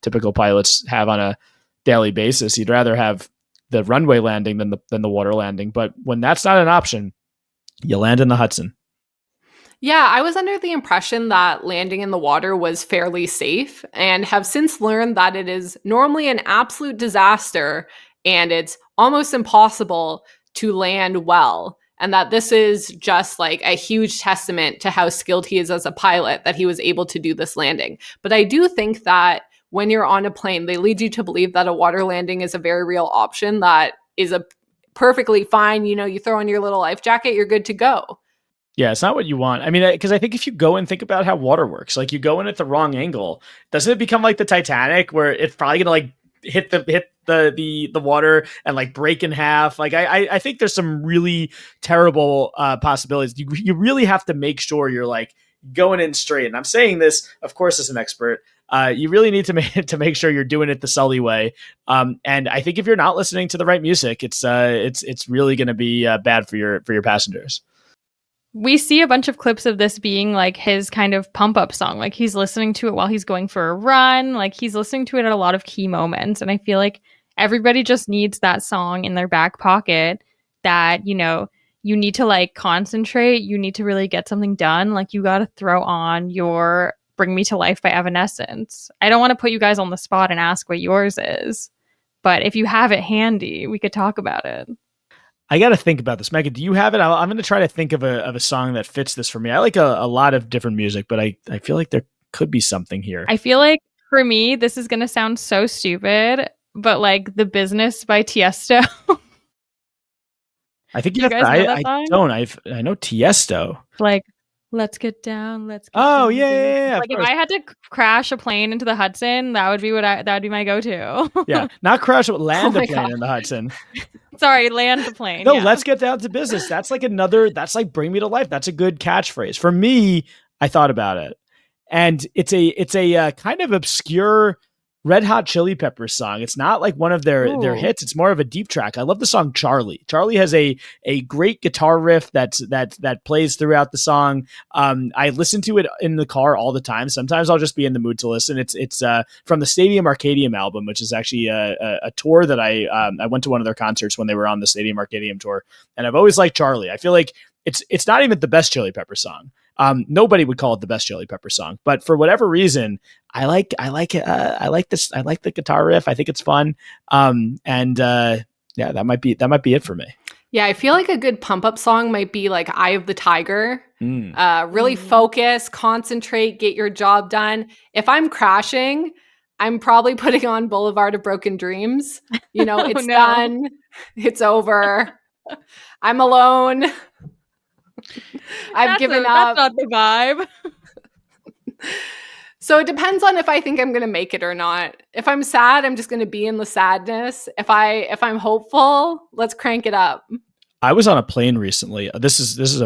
Speaker 4: typical pilots have on a daily basis. You'd rather have the runway landing than the water landing. But when that's not an option, you land in the Hudson.
Speaker 3: Yeah, I was under the impression that landing in the water was fairly safe and have since learned that it is normally an absolute disaster and it's almost impossible to land well. And that this is just like a huge testament to how skilled he is as a pilot that he was able to do this landing. But I do think that when you're on a plane, they lead you to believe that a water landing is a very real option that is a perfectly fine, you throw on your little life jacket, you're good to go.
Speaker 4: Yeah, it's not what you want. I mean, because I think if you go and think about how water works, like you go in at the wrong angle, doesn't it become like the Titanic where it's probably gonna like hit the water and like break in half? Like I think there's some really terrible possibilities. You really have to make sure you're like going in straight. And I'm saying this, of course, as an expert. You really need to make sure you're doing it the Sully way. And I think if you're not listening to the right music, it's really going to be bad for your passengers.
Speaker 2: We see a bunch of clips of this being like his kind of pump up song. Like he's listening to it while he's going for a run. Like he's listening to it at a lot of key moments. And I feel like everybody just needs that song in their back pocket that, you need to like concentrate. You need to really get something done. Like you got to throw on your Bring Me to Life by Evanescence. I don't want to put you guys on the spot and ask what yours is, but if you have it handy, we could talk about it.
Speaker 4: I got to think about this. Megan, do you have it? I'm going to try to think of a song that fits this for me. I like a lot of different music, but I feel like there could be something here.
Speaker 2: I feel like for me, this is going to sound so stupid, but like The Business by Tiesto.
Speaker 4: I think
Speaker 2: you guys know that song?
Speaker 4: I know Tiesto.
Speaker 2: Like, let's get down. Let's get
Speaker 4: down.
Speaker 2: Yeah. Like if I had to crash a plane into the Hudson, that would be my go-to.
Speaker 4: Yeah. Not crash, but land a plane in the Hudson.
Speaker 2: Sorry, land the plane.
Speaker 4: No, let's get down to business. That's like that's like Bring Me to Life. That's a good catchphrase. For me, I thought about it. And it's a kind of obscure Red Hot Chili Peppers song. It's not like one of their hits. It's more of a deep track. I love the song Charlie. Charlie has a great guitar riff that plays throughout the song. I listen to it in the car all the time. Sometimes I'll just be in the mood to listen. It's from the Stadium Arcadium album, which is actually a tour that I went to one of their concerts when they were on the Stadium Arcadium tour. And I've always liked Charlie. I feel like it's not even the best Chili Pepper song. Nobody would call it the best Chili Pepper song, but for whatever reason, I like it. I like this. I like the guitar riff. I think it's fun. Yeah, that might be it for me.
Speaker 3: Yeah, I feel like a good pump up song might be like Eye of the Tiger. Really focus, concentrate, get your job done. If I'm crashing, I'm probably putting on Boulevard of Broken Dreams. It's done. It's over. I'm alone. I've given up.
Speaker 2: That's not the vibe.
Speaker 3: So it depends on if I think I'm going to make it or not. If I'm sad, I'm just going to be in the sadness. If I'm hopeful, let's crank it up.
Speaker 4: I was on a plane recently. This is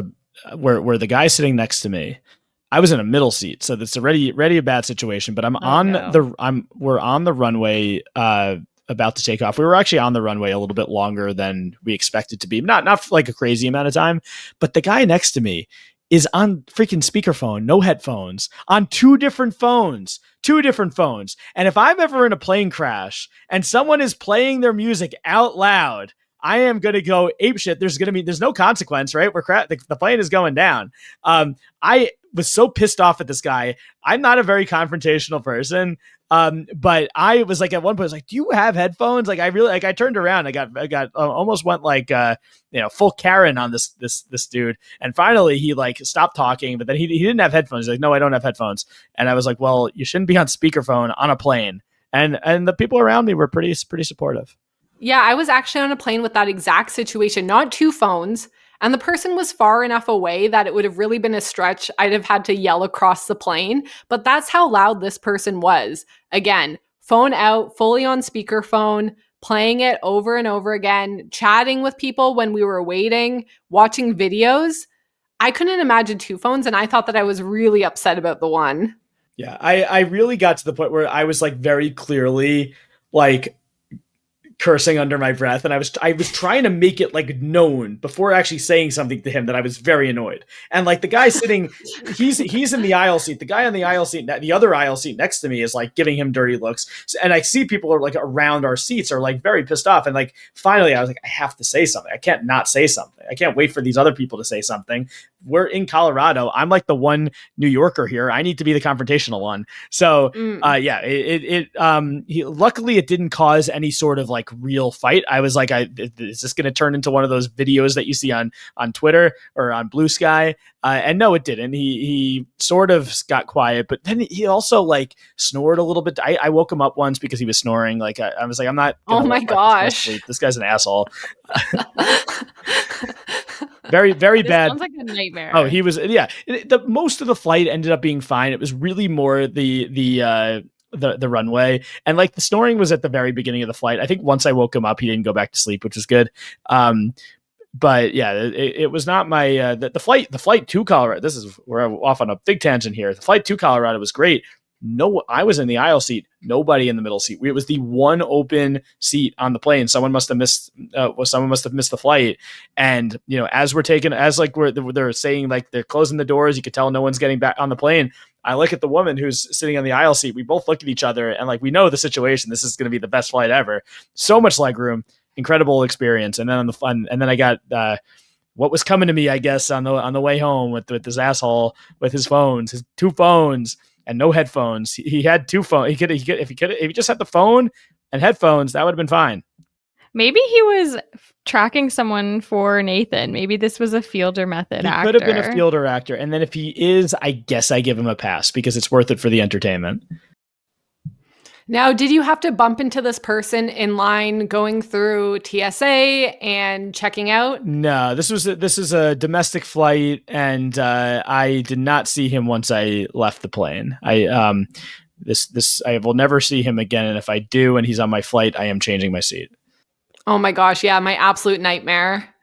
Speaker 4: where the guy sitting next to me, I was in a middle seat, so that's already a bad situation. But we're on the runway, about to take off. We were actually on the runway a little bit longer than we expected to be. Not like a crazy amount of time, but the guy next to me is on freaking speakerphone, no headphones, on two different phones. And if I'm ever in a plane crash and someone is playing their music out loud, I am going to go apeshit. There's no consequence, right? The plane is going down. I was so pissed off at this guy. I'm not a very confrontational person. But I was like, at one point, I was like, do you have headphones? Like, I really, like, I turned around, I got almost went like, full Karen on this dude. And finally he like stopped talking, but then he didn't have headphones. He's like, no, I don't have headphones. And I was like, well, you shouldn't be on speakerphone on a plane. And the people around me were pretty supportive.
Speaker 3: Yeah, I was actually on a plane with that exact situation, not two phones. And the person was far enough away that it would have really been a stretch. I'd have had to yell across the plane. But that's how loud this person was. Again, phone out, fully on speakerphone, playing it over and over again, chatting with people when we were waiting, watching videos. I couldn't imagine two phones, and I thought that I was really upset about the one.
Speaker 4: Yeah, I really got to the point where I was like very clearly like cursing under my breath, and I was trying to make it like known before actually saying something to him that I was very annoyed. And like the guy sitting, he's in the aisle seat. The guy on the aisle seat, the other aisle seat next to me, is like giving him dirty looks. And I see people are like around our seats are like very pissed off. And like finally, I was like, I have to say something. I can't not say something. I can't wait for these other people to say something. We're in Colorado. I'm like the one New Yorker here. I need to be the confrontational one. So yeah, luckily it didn't cause any sort of like real fight. I was like, is this going to turn into one of those videos that you see on Twitter or on Blue Sky? And no, it didn't. He sort of got quiet, but then he also like snored a little bit. I woke him up once because he was snoring. Like I was like, I'm not.
Speaker 3: Oh my gosh,
Speaker 4: this guy's an asshole. Very, very
Speaker 2: this
Speaker 4: bad.
Speaker 2: Sounds like a nightmare.
Speaker 4: Oh, he was. Yeah, the most of the flight ended up being fine. It was really more the runway, and like the snoring was at the very beginning of the flight. I think once I woke him up, he didn't go back to sleep, which was good. But yeah, it was not my the flight to Colorado. This is we're off on a big tangent here. The flight to Colorado was great. No, I was in the aisle seat. Nobody in the middle seat. It was the one open seat on the plane. Someone must have missed. Someone must have missed the flight. And as they're saying like they're closing the doors, you could tell no one's getting back on the plane. I look at the woman who's sitting on the aisle seat. We both look at each other and like we know the situation. This is going to be the best flight ever. So much legroom, incredible experience. And then on the fun, and then I got what was coming to me, I guess, on the way home with this asshole with his phones, his two phones. And no headphones. He had two phones. If he just had the phone and headphones, that would have been fine.
Speaker 2: Maybe he was tracking someone for Nathan. Maybe this was a fielder method actor.
Speaker 4: He could have been a fielder actor. And then if he is, I guess I give him a pass because it's worth it for the entertainment.
Speaker 3: Now, did you have to bump into this person in line going through TSA and checking out?
Speaker 4: No, this is a domestic flight, and I did not see him once I left the plane. I will never see him again, and if I do, and he's on my flight, I am changing my seat.
Speaker 3: Oh my gosh, yeah, my absolute nightmare.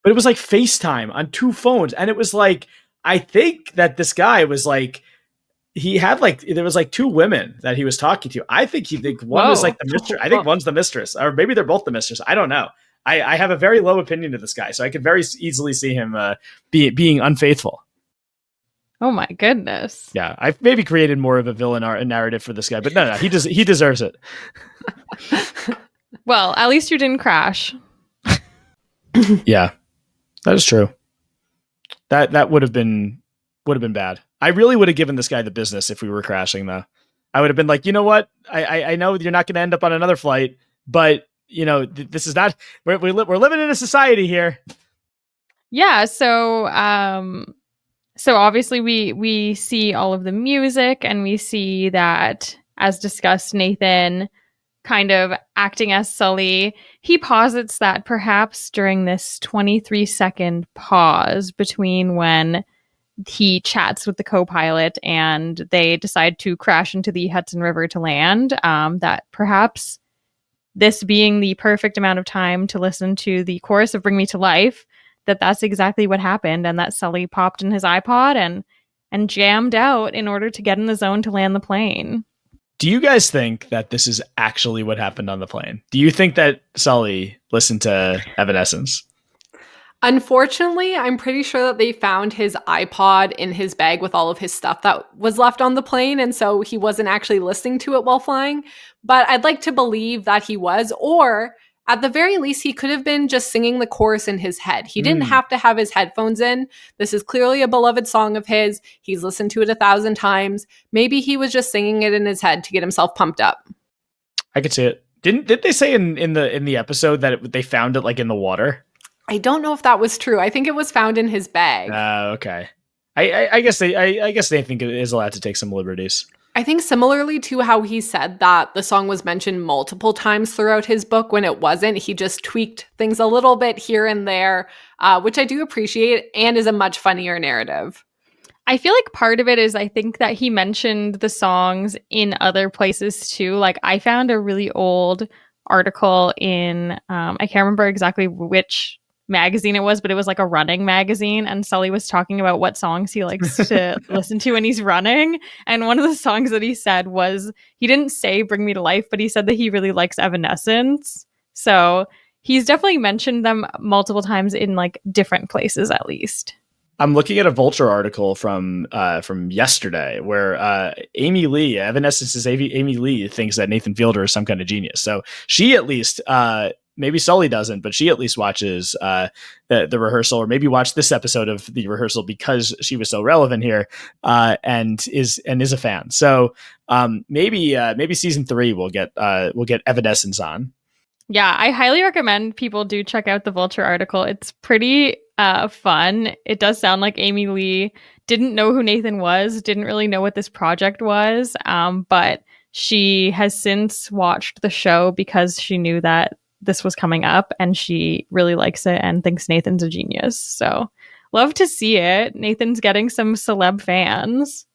Speaker 4: But it was like FaceTime on two phones, and it was like I think that this guy was like. He had there was like two women that he was talking to. I think one was like the mistress. I think one's the mistress, or maybe they're both the mistress. I don't know. I have a very low opinion of this guy, so I could very easily see him being unfaithful.
Speaker 2: Oh my goodness.
Speaker 4: Yeah, I've maybe created more of a villain narrative for this guy, but no, he deserves it.
Speaker 2: Well, at least you didn't crash.
Speaker 4: Yeah, that is true. That would have been bad. I really would have given this guy the business if we were crashing, though. I would have been like, you know what? I know you're not going to end up on another flight, but this is not. We're living in a society here.
Speaker 2: Yeah. So obviously we see all of the music, and we see that, as discussed, Nathan kind of acting as Sully. He posits that perhaps during this 23-second pause between when he chats with the co-pilot and they decide to crash into the Hudson River to land, that perhaps this being the perfect amount of time to listen to the chorus of Bring Me to Life, that's exactly what happened, and that Sully popped in his iPod and jammed out in order to get in the zone to land the plane.
Speaker 4: Do you guys think that this is actually what happened on the plane? Do you think that Sully listened to Evanescence?
Speaker 3: Unfortunately, I'm pretty sure that they found his iPod in his bag with all of his stuff that was left on the plane, and so he wasn't actually listening to it while flying. But I'd like to believe that he was, or at the very least, he could have been just singing the chorus in his head. He didn't have to have his headphones in. This is clearly a beloved song of his. He's listened to it 1,000 times. Maybe he was just singing it in his head to get himself pumped up.
Speaker 4: I could see it. Did they say in the episode that they found it like in the water?
Speaker 3: I don't know if that was true. I think it was found in his bag.
Speaker 4: Okay. I guess they think it is allowed to take some liberties.
Speaker 3: I think similarly to how he said that the song was mentioned multiple times throughout his book when it wasn't, he just tweaked things a little bit here and there, which I do appreciate and is a much funnier narrative.
Speaker 2: I feel like part of it is I think that he mentioned the songs in other places too. Like I found a really old article in, I can't remember exactly which magazine it was, but it was like a running magazine. And Sully was talking about what songs he likes to listen to when he's running. And one of the songs that he said was, he didn't say Bring Me to Life, but he said that he really likes Evanescence. So he's definitely mentioned them multiple times in like different places, at least.
Speaker 4: I'm looking at a Vulture article from yesterday where Evanescence's Amy Lee thinks that Nathan Fielder is some kind of genius. So she at least, maybe Sully doesn't, but she at least watches the rehearsal, or maybe watched this episode of the rehearsal because she was so relevant here, and is a fan. So maybe season 3 we'll get Evanescence on.
Speaker 2: Yeah, I highly recommend people do check out the Vulture article. It's pretty fun. It does sound like Amy Lee didn't know who Nathan was, didn't really know what this project was, but she has since watched the show because she knew that this was coming up, and she really likes it and thinks Nathan's a genius. So love to see it. Nathan's getting some celeb fans.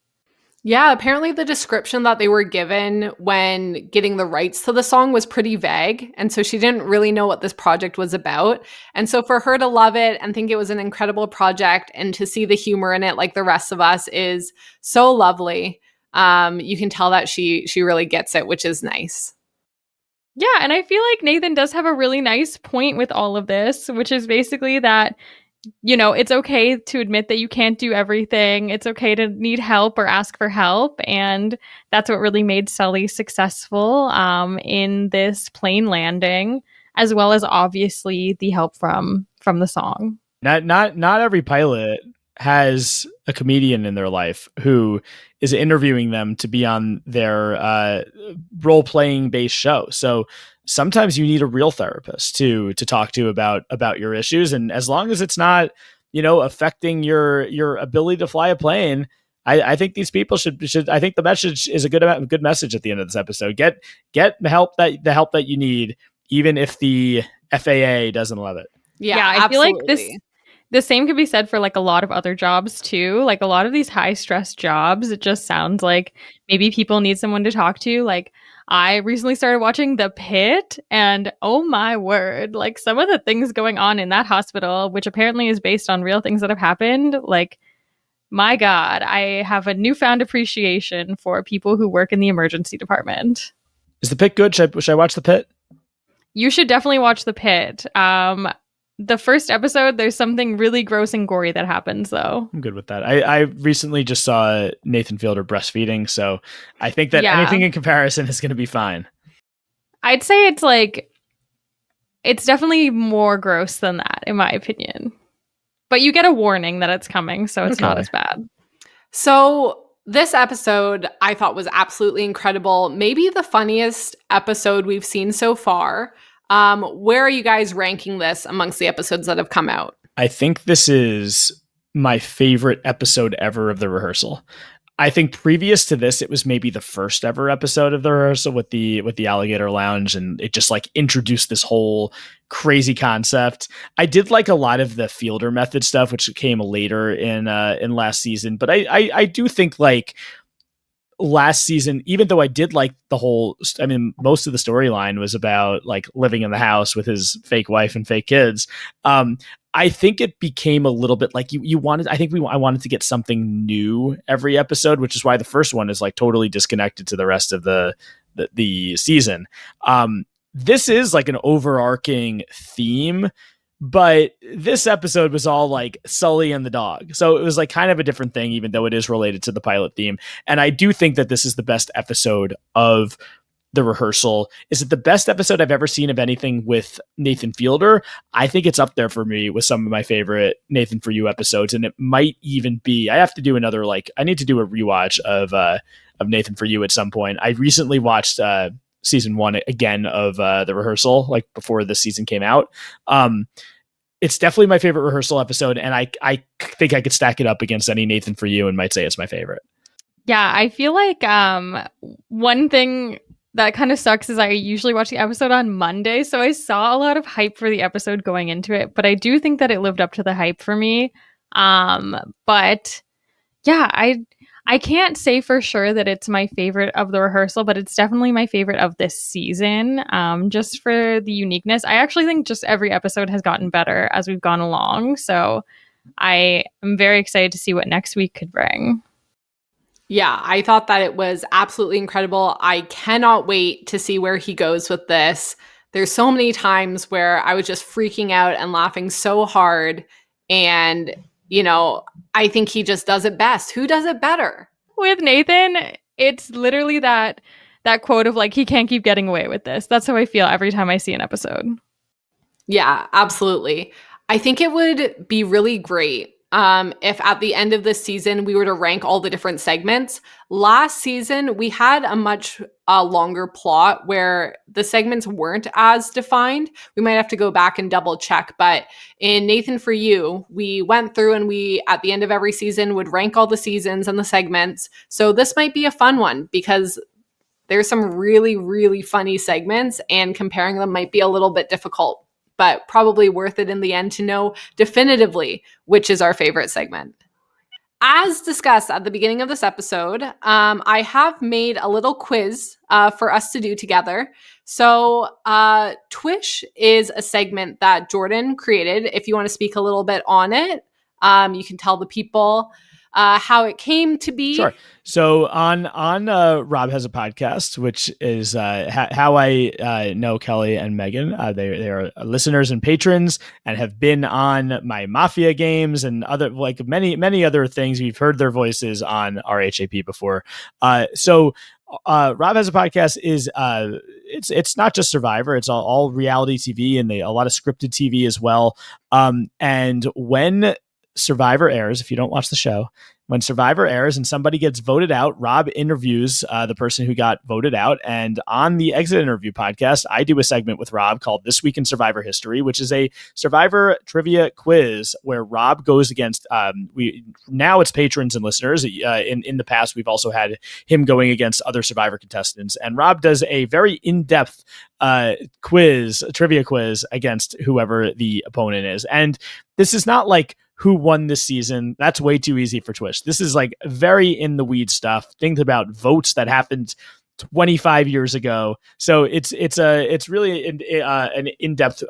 Speaker 3: Yeah, apparently the description that they were given when getting the rights to the song was pretty vague. And so she didn't really know what this project was about. And so for her to love it and think it was an incredible project and to see the humor in it like the rest of us is so lovely. You can tell that she really gets it, which is nice.
Speaker 2: Yeah, and I feel like Nathan does have a really nice point with all of this, which is basically that, you know, it's okay to admit that you can't do everything. It's okay to need help or ask for help. And that's what really made Sully successful in this plane landing, as well as obviously the help from the song.
Speaker 4: Not every pilot has a comedian in their life who is interviewing them to be on their role-playing based show. So sometimes you need a real therapist to talk to about your issues. And as long as it's not, affecting your ability to fly a plane, I think these people should. I think the message is a good message at the end of this episode. Get the help that you need, even if the FAA doesn't love it.
Speaker 2: Yeah, I feel like the same could be said for like a lot of other jobs too. Like a lot of these high stress jobs, it just sounds like maybe people need someone to talk to. Like I recently started watching The Pit, and oh my word, like some of the things going on in that hospital, which apparently is based on real things that have happened, like my God, I have a newfound appreciation for people who work in the emergency department.
Speaker 4: Is The Pit good? Should I watch The Pit?
Speaker 2: You should definitely watch The Pit. The first episode, there's something really gross and gory that happens, though.
Speaker 4: I'm good with that. I recently just saw Nathan Fielder breastfeeding, so I think that anything in comparison is going to be fine.
Speaker 2: I'd say it's definitely more gross than that, in my opinion. But you get a warning that it's coming, so it's not as bad.
Speaker 3: So this episode I thought was absolutely incredible. Maybe the funniest episode we've seen so far. Where are you guys ranking this amongst the episodes that have come out?
Speaker 4: I think this is my favorite episode ever of The Rehearsal. I think previous to this, it was maybe the first ever episode of The Rehearsal with the alligator lounge, and it just like introduced this whole crazy concept. I did like a lot of the Fielder method stuff, which came later in last season, but I do think like last season, even though I did like most of the storyline was about like living in the house with his fake wife and fake kids. I think it became a little bit like I wanted to get something new every episode, which is why the first one is like totally disconnected to the rest of the season. This is like an overarching theme, but this episode was all like Sully and the dog. So it was like kind of a different thing, even though it is related to the pilot theme. And I do think that this is the best episode of The Rehearsal. Is it the best episode I've ever seen of anything with Nathan Fielder? I think it's up there for me with some of my favorite Nathan For You episodes. And it might even be, I have to do another, I need to do a rewatch of Nathan For You at some point. I recently watched season 1 again of The Rehearsal, like before this season came out. It's definitely my favorite Rehearsal episode, and I think I could stack it up against any Nathan For You and might say it's my favorite.
Speaker 2: Yeah, I feel like one thing that kind of sucks is I usually watch the episode on Monday, so I saw a lot of hype for the episode going into it, but I do think that it lived up to the hype for me. But yeah, I I can't say for sure that it's my favorite of the rehearsal, but it's definitely my favorite of this season, just for the uniqueness. I actually think just every episode has gotten better as we've gone along. So I am very excited to see what next week could bring.
Speaker 3: Yeah, I thought that it was absolutely incredible. I cannot wait to see where he goes with this. There's so many times where I was just freaking out and laughing so hard. And, I think he just does it best. Who does it better?
Speaker 2: With Nathan, it's literally that quote of like, he can't keep getting away with this. That's how I feel every time I see an episode.
Speaker 3: Yeah, absolutely. I think it would be really great if at the end of this season we were to rank all the different segments. Last season, we had a much longer plot where the segments weren't as defined. We might have to go back and double check. But in Nathan For You, we went through and we, at the end of every season, would rank all the seasons and the segments. So this might be a fun one because there's some really, really funny segments and comparing them might be a little bit difficult, but probably worth it in the end to know definitively which is our favorite segment. As discussed at the beginning of this episode, I have made a little quiz for us to do together. So Twish is a segment that Jordan created. If you want to speak a little bit on it, you can tell the people how it came to be.
Speaker 4: Sure. So on Rob Has a Podcast, which is how I know Kelly and Megan. They are listeners and patrons and have been on my Mafia games and other many other things. We've heard their voices on RHAP before. So Rob Has a Podcast is it's not just Survivor. It's all reality TV and a lot of scripted TV as well. And when Survivor airs, if you don't watch the show, when Survivor airs and somebody gets voted out, Rob interviews the person who got voted out. And on the Exit Interview podcast, I do a segment with Rob called This Week in Survivor History, which is a Survivor trivia quiz where Rob goes against, now it's patrons and listeners. In the past, we've also had him going against other Survivor contestants. And Rob does a very in-depth trivia quiz against whoever the opponent is. And this is not like who won this season. That's way too easy for Twish. This is like very in the weed stuff. Things about votes that happened 25 years ago. So it's really an in-depth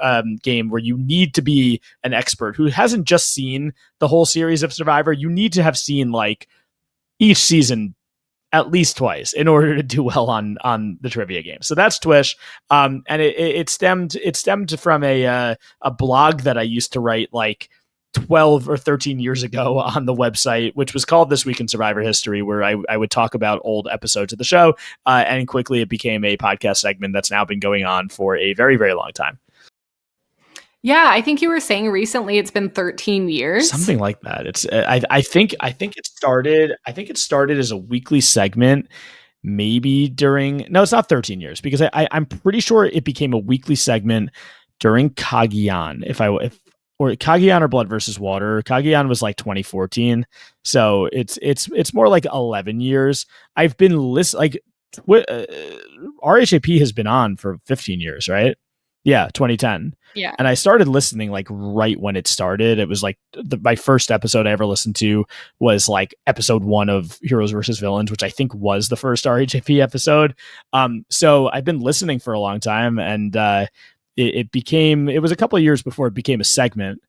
Speaker 4: game where you need to be an expert who hasn't just seen the whole series of Survivor. You need to have seen like each season at least twice in order to do well on the trivia game. So that's Twish. And it stemmed from a blog that I used to write like 12 or 13 years ago on the website, which was called This Week in Survivor History, where I would talk about old episodes of the show. And quickly it became a podcast segment that's now been going on for a very, very long time.
Speaker 3: Yeah, I think you were saying recently it's been 13 years.
Speaker 4: Something like that. It's I think it started as a weekly segment, maybe it's not 13 years because I'm pretty sure it became a weekly segment during Cagayan, or Cagayan or Blood versus Water. Cagayan was like 2014. So it's more like 11 years. I've been RHAP has been on for 15 years, right? Yeah, 2010.
Speaker 2: Yeah.
Speaker 4: And I started listening like right when it started. It was like my first episode I ever listened to was like episode 1 of Heroes versus Villains, which I think was the first RHAP episode. So I've been listening for a long time, and it was a couple of years before it became a segment,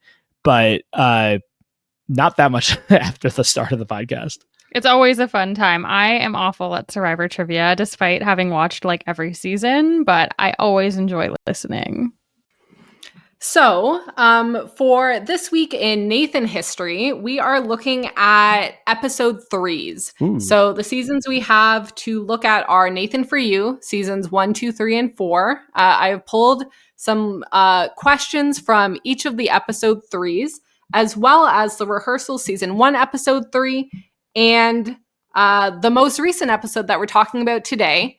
Speaker 4: but not that much after the start of the podcast.
Speaker 2: It's always a fun time. I am awful at Survivor trivia, despite having watched like every season, but I always enjoy listening.
Speaker 3: So, for this week in Nathan history, we are looking at episode 3s.
Speaker 4: Ooh.
Speaker 3: So the seasons we have to look at are Nathan For You, seasons 1, 2, 3, and 4. I have pulled some questions from each of the episode 3s, as well as the Rehearsal season 1, episode 3, and the most recent episode that we're talking about today,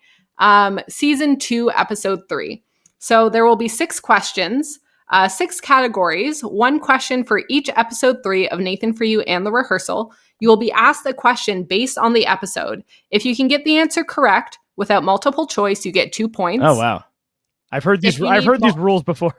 Speaker 3: season 2, episode 3. So there will be 6 questions. 6 categories, 1 question for each episode 3 of Nathan For You and the Rehearsal. You will be asked a question based on the episode. If you can get the answer correct without multiple choice, you get 2 points.
Speaker 4: Oh wow, I've heard these rules before.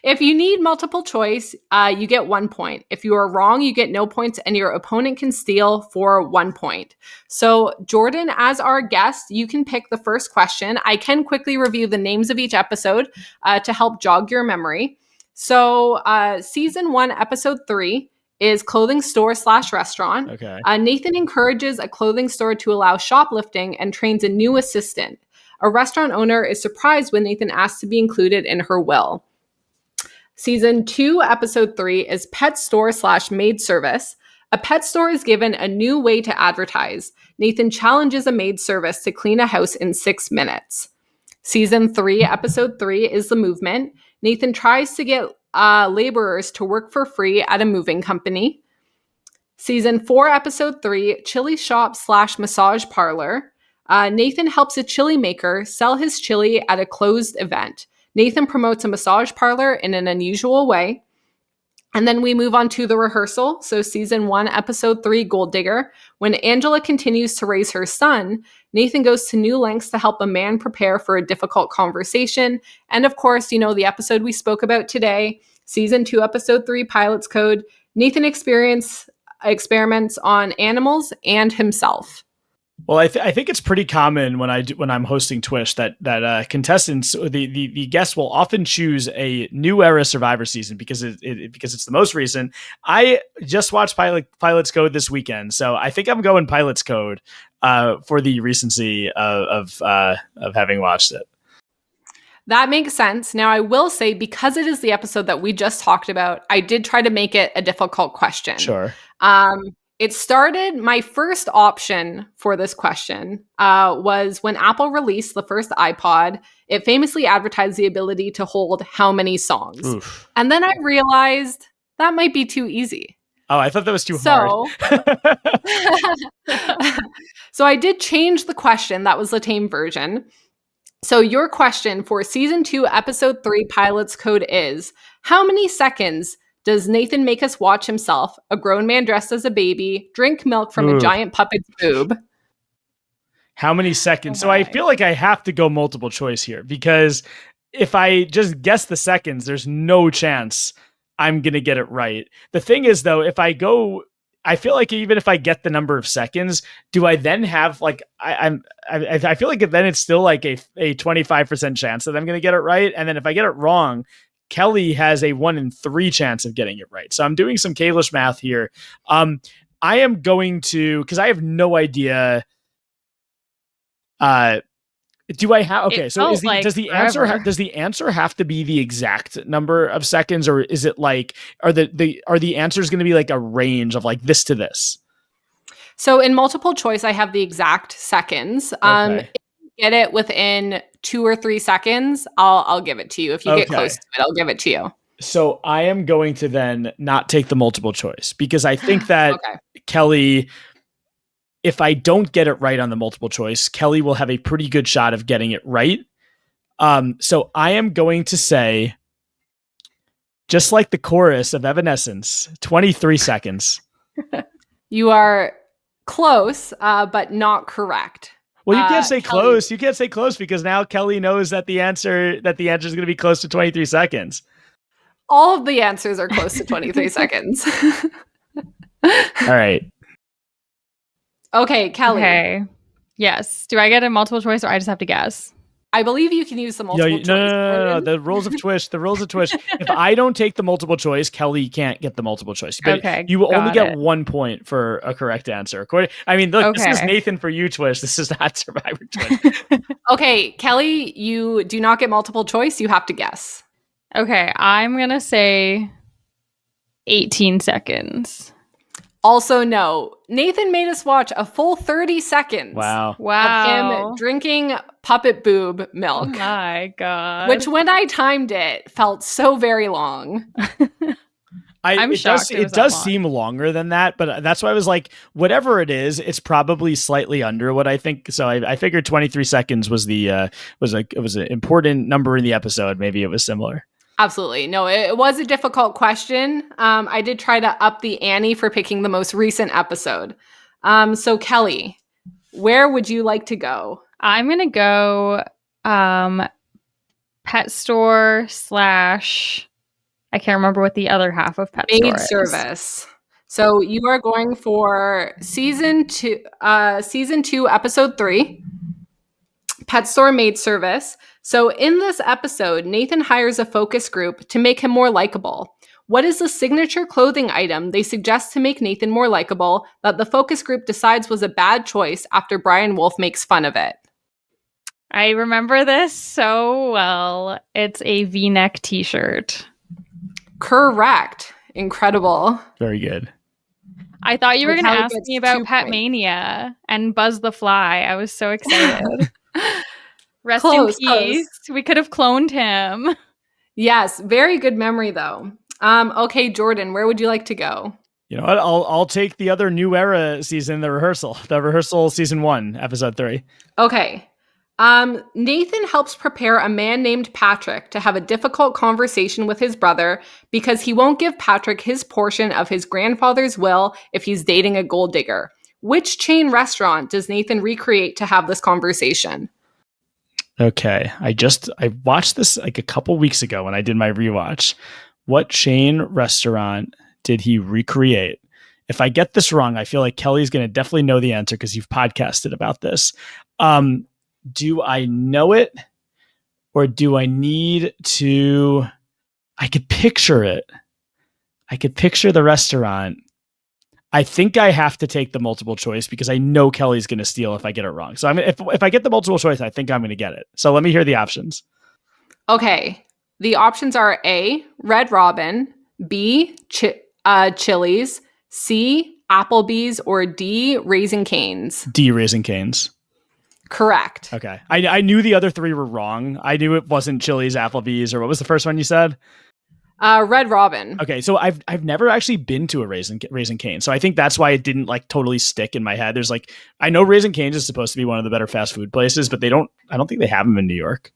Speaker 3: If you need multiple choice, you get 1 point. If you are wrong, you get no points, and your opponent can steal for 1 point. So, Jordan, as our guest, you can pick the first question. I can quickly review the names of each episode to help jog your memory. So, season 1, episode 3 is clothing store / restaurant.
Speaker 4: Okay.
Speaker 3: Nathan encourages a clothing store to allow shoplifting and trains a new assistant. A restaurant owner is surprised when Nathan asks to be included in her will. Season 2, episode 3 is pet store / maid service. A pet store is given a new way to advertise. Nathan challenges a maid service to clean a house in 6 minutes. Season 3, episode 3 is the movement. Nathan tries to get laborers to work for free at a moving company. Season 4, episode 3, chili shop / massage parlor. Nathan helps a chili maker sell his chili at a closed event. Nathan promotes a massage parlor in an unusual way. And then we move on to the rehearsal. So season 1, episode 3, Gold Digger. When Angela continues to raise her son, Nathan goes to new lengths to help a man prepare for a difficult conversation. And of course, the episode we spoke about today, season 2, episode 3, Pilot's Code. Nathan experiments on animals and himself.
Speaker 4: Well, I think it's pretty common when I'm hosting Twish that contestants, the guests will often choose a new era Survivor season because it's the most recent. I just watched Pilot's Code this weekend, so I think I'm going Pilot's Code for the recency of having watched it.
Speaker 3: That makes sense. Now, I will say, because it is the episode that we just talked about, I did try to make it a difficult question.
Speaker 4: Sure.
Speaker 3: It started, my first option for this question was when Apple released the first iPod, it famously advertised the ability to hold how many songs.
Speaker 4: Oof.
Speaker 3: And then I realized that might be too easy.
Speaker 4: Oh, I thought that was too hard.
Speaker 3: So I did change the question. That was the tame version. So your question for season 2, episode 3, Pilot's Code is, how many seconds does Nathan make us watch himself, a grown man dressed as a baby, drink milk from a giant puppet's boob?
Speaker 4: How many seconds? So I feel like I have to go multiple choice here, because if I just guess the seconds, there's no chance I'm going to get it right. The thing is, though, I feel like even if I get the number of seconds, do I then have like, I feel like then it's still like a 25% chance that I'm going to get it right. And then if I get it wrong, Kelly has a 1 in 3 chance of getting it right. So I'm doing some Kalish math here. I am going to, because I have no idea. Do I have, okay, so does the answer have to be the exact number of seconds, or is it like, are the answers going to be like a range of like this to this?
Speaker 3: So in multiple choice, I have the exact seconds.
Speaker 4: Okay.
Speaker 3: If you get it within 2 or 3 seconds, I'll give it to you. If you get close to it, I'll give it to you.
Speaker 4: So I am going to then not take the multiple choice, because I think that Kelly, if I don't get it right on the multiple choice, Kelly will have a pretty good shot of getting it right. So I am going to say, just like the chorus of Evanescence, 23 seconds.
Speaker 3: You are close, but not correct.
Speaker 4: Well, you can't say Kelly, close. You can't say close, because now Kelly knows that the answer is going to be close to 23 seconds.
Speaker 3: All of the answers are close to 23 seconds.
Speaker 4: All right.
Speaker 3: Okay, Kelly.
Speaker 2: Okay. Yes. Do I get a multiple choice, or I just have to guess?
Speaker 3: I believe you can use the multiple choice.
Speaker 4: No. The rules of Twish. If I don't take the multiple choice, Kelly can't get the multiple choice. But
Speaker 2: okay,
Speaker 4: you will only get 1 point for a correct answer. I mean, look, This is Nathan for you, Twish. This is not Survivor Twish.
Speaker 3: Okay, Kelly, you do not get multiple choice. You have to guess.
Speaker 2: Okay, I'm going to say 18 seconds.
Speaker 3: Also, no. Nathan made us watch a full 30 seconds.
Speaker 4: Wow.
Speaker 3: Of him drinking puppet boob milk.
Speaker 2: Oh my God.
Speaker 3: Which, when I timed it, felt so very long.
Speaker 2: I'm shocked.
Speaker 4: It does seem longer than that, but that's why I was like, whatever it is, it's probably slightly under what I think. So I figured 23 seconds was it was an important number in the episode. Maybe it was similar.
Speaker 3: Absolutely. No, it was a difficult question. I did try to up the ante for picking the most recent episode. So Kelly, where would you like to go?
Speaker 2: I'm going to go pet store slash, I can't remember what the other half of pet store
Speaker 3: Maid
Speaker 2: is.
Speaker 3: service. So you are going for season 2, episode 3, pet store maid service. So in this episode, Nathan hires a focus group to make him more likable. What is the signature clothing item they suggest to make Nathan more likable that the focus group decides was a bad choice after Brian Wolf makes fun of it?
Speaker 2: I remember this so well. It's a V-neck t-shirt.
Speaker 3: Correct. Incredible.
Speaker 4: Very good.
Speaker 2: I thought you were going to
Speaker 3: Callie
Speaker 2: ask
Speaker 3: gets
Speaker 2: me about
Speaker 3: 2
Speaker 2: Pet
Speaker 3: points.
Speaker 2: Mania and Buzz the Fly. I was so excited. Rest
Speaker 3: Close,
Speaker 2: in peace. We could have cloned him.
Speaker 3: Yes, very good memory though. Okay, Jordan, where would you like to go?
Speaker 4: You know what? I'll take the other New Era season, the rehearsal season 1, episode 3.
Speaker 3: Okay. Nathan helps prepare a man named Patrick to have a difficult conversation with his brother because he won't give Patrick his portion of his grandfather's will if he's dating a gold digger. Which chain restaurant does Nathan recreate to have this conversation?
Speaker 4: Okay. I watched this like a couple weeks ago when I did my rewatch. What chain restaurant did he recreate? If I get this wrong, I feel like Kelly's going to definitely know the answer because you've podcasted about this. Do I know it, or do I need to? I could picture it. I could picture the restaurant. I think I have to take the multiple choice because I know Kelly's going to steal if I get it wrong. So if I get the multiple choice, I think I'm going to get it. So let me hear the options.
Speaker 3: Okay. The options are A, Red Robin, B, Chili's, C, Applebee's, or D, Raising Cane's.
Speaker 4: D, Raising Cane's.
Speaker 3: Correct.
Speaker 4: Okay. I knew the other 3 were wrong. I knew it wasn't Chili's, Applebee's, or what was the first one you said?
Speaker 3: Red Robin.
Speaker 4: Okay, so I've never actually been to a Raising Cane's, so I think that's why it didn't like totally stick in my head. There's like, I know Raising Cane's is supposed to be one of the better fast food places, but I don't think they have them in New York.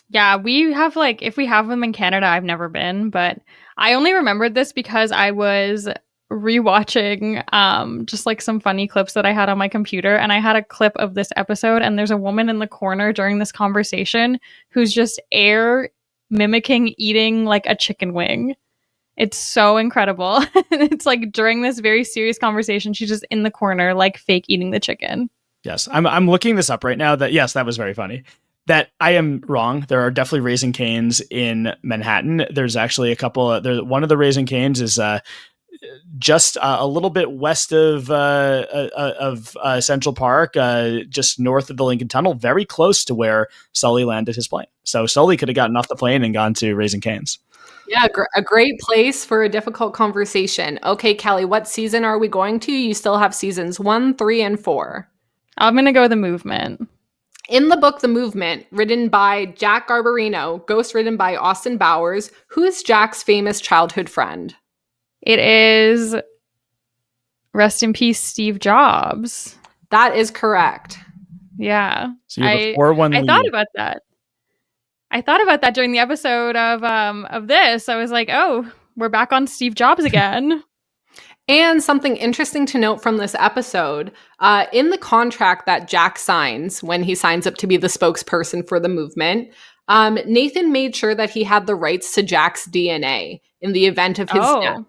Speaker 2: Yeah, we have like, if we have them in Canada, I've never been, but I only remembered this because I was rewatching just like some funny clips that I had on my computer, and I had a clip of this episode, and there's a woman in the corner during this conversation who's just air mimicking eating like a chicken wing. It's so incredible. It's like during this very serious conversation, she's just in the corner like fake eating the chicken.
Speaker 4: Yes, I'm looking this up right now. That was very funny. That I am wrong. There are definitely Raising Cane's in Manhattan. There's actually a couple. One of the Raising Cane's is just a little bit west of Central Park, just north of the Lincoln Tunnel, very close to where Sully landed his plane. So Sully could have gotten off the plane and gone to Raising Cane's.
Speaker 3: Yeah, a great place for a difficult conversation. Okay, Kelly, what season are we going to? You still have seasons 1, 3, and 4.
Speaker 2: I'm going to go The Movement.
Speaker 3: In the book The Movement, written by Jack Garbarino, ghostwritten by Austin Bowers, who is Jack's famous childhood friend?
Speaker 2: It is, rest in peace, Steve Jobs.
Speaker 3: That is correct.
Speaker 2: Yeah.
Speaker 4: So you have a 4-1 lead.
Speaker 2: I thought about that. I thought about that during the episode of this. I was like, oh, we're back on Steve Jobs again.
Speaker 3: And something interesting to note from this episode, in the contract that Jack signs when he signs up to be the spokesperson for the movement, Nathan made sure that he had the rights to Jack's DNA in the event of his death.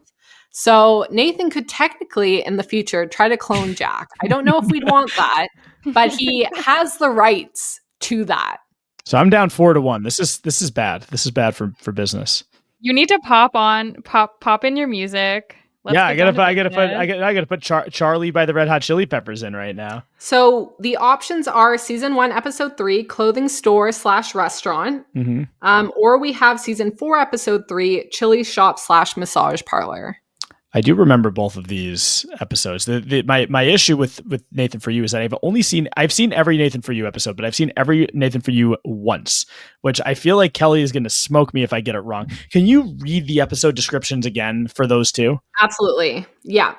Speaker 3: So Nathan could technically, in the future, try to clone Jack. I don't know if we'd want that, but he has the rights to that.
Speaker 4: So I'm down 4-1. This is bad. This is bad for business.
Speaker 2: You need to pop in your music.
Speaker 4: I gotta put Charlie by the Red Hot Chili Peppers in right now.
Speaker 3: So the options are season 1, episode 3, clothing store / restaurant, or we have season 4, episode 3, chili shop / massage parlor.
Speaker 4: I do remember both of these episodes. My issue with Nathan For You is that I've seen every Nathan For You episode, but I've seen every Nathan For You once, which I feel like Kelly is going to smoke me if I get it wrong. Can you read the episode descriptions again for those two?
Speaker 3: Absolutely. Yeah.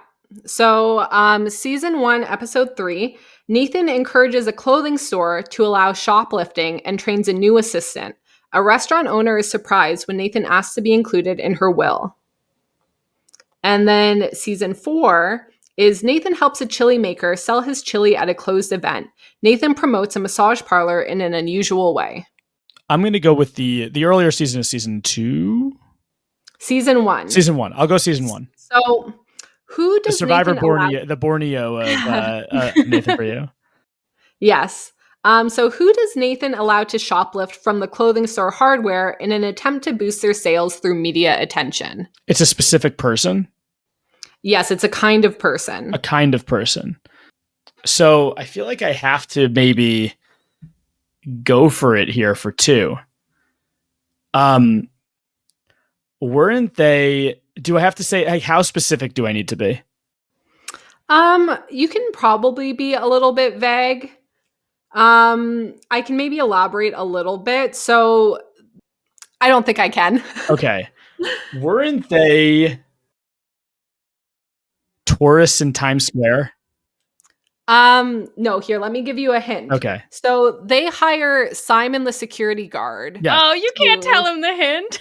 Speaker 3: So season 1, episode 3, Nathan encourages a clothing store to allow shoplifting and trains a new assistant. A restaurant owner is surprised when Nathan asks to be included in her will. And then season 4 is Nathan helps a chili maker sell his chili at a closed event. Nathan promotes a massage parlor in an unusual way.
Speaker 4: I'm going to go with the earlier season of season 2.
Speaker 3: Season 1.
Speaker 4: Season 1. I'll go season 1.
Speaker 3: So, who does
Speaker 4: the Survivor
Speaker 3: Nathan
Speaker 4: Borneo, the Borneo of Nathan for you?
Speaker 3: Yes. So who does Nathan allow to shoplift from the clothing store Hardware in an attempt to boost their sales through media attention?
Speaker 4: It's a specific person?
Speaker 3: Yes, it's a kind of person.
Speaker 4: A kind of person. So I feel like I have to maybe go for it here for 2. Weren't they... Do I have to say, like, how specific do I need to be?
Speaker 3: You can probably be a little bit vague. I can maybe elaborate a little bit. So I don't think I can.
Speaker 4: Okay. Weren't they tourists in Times Square?
Speaker 3: No, here, let me give you a hint.
Speaker 4: Okay.
Speaker 3: So they hire Simon the security guard.
Speaker 4: Yeah.
Speaker 2: Oh, you can't tell him the hint.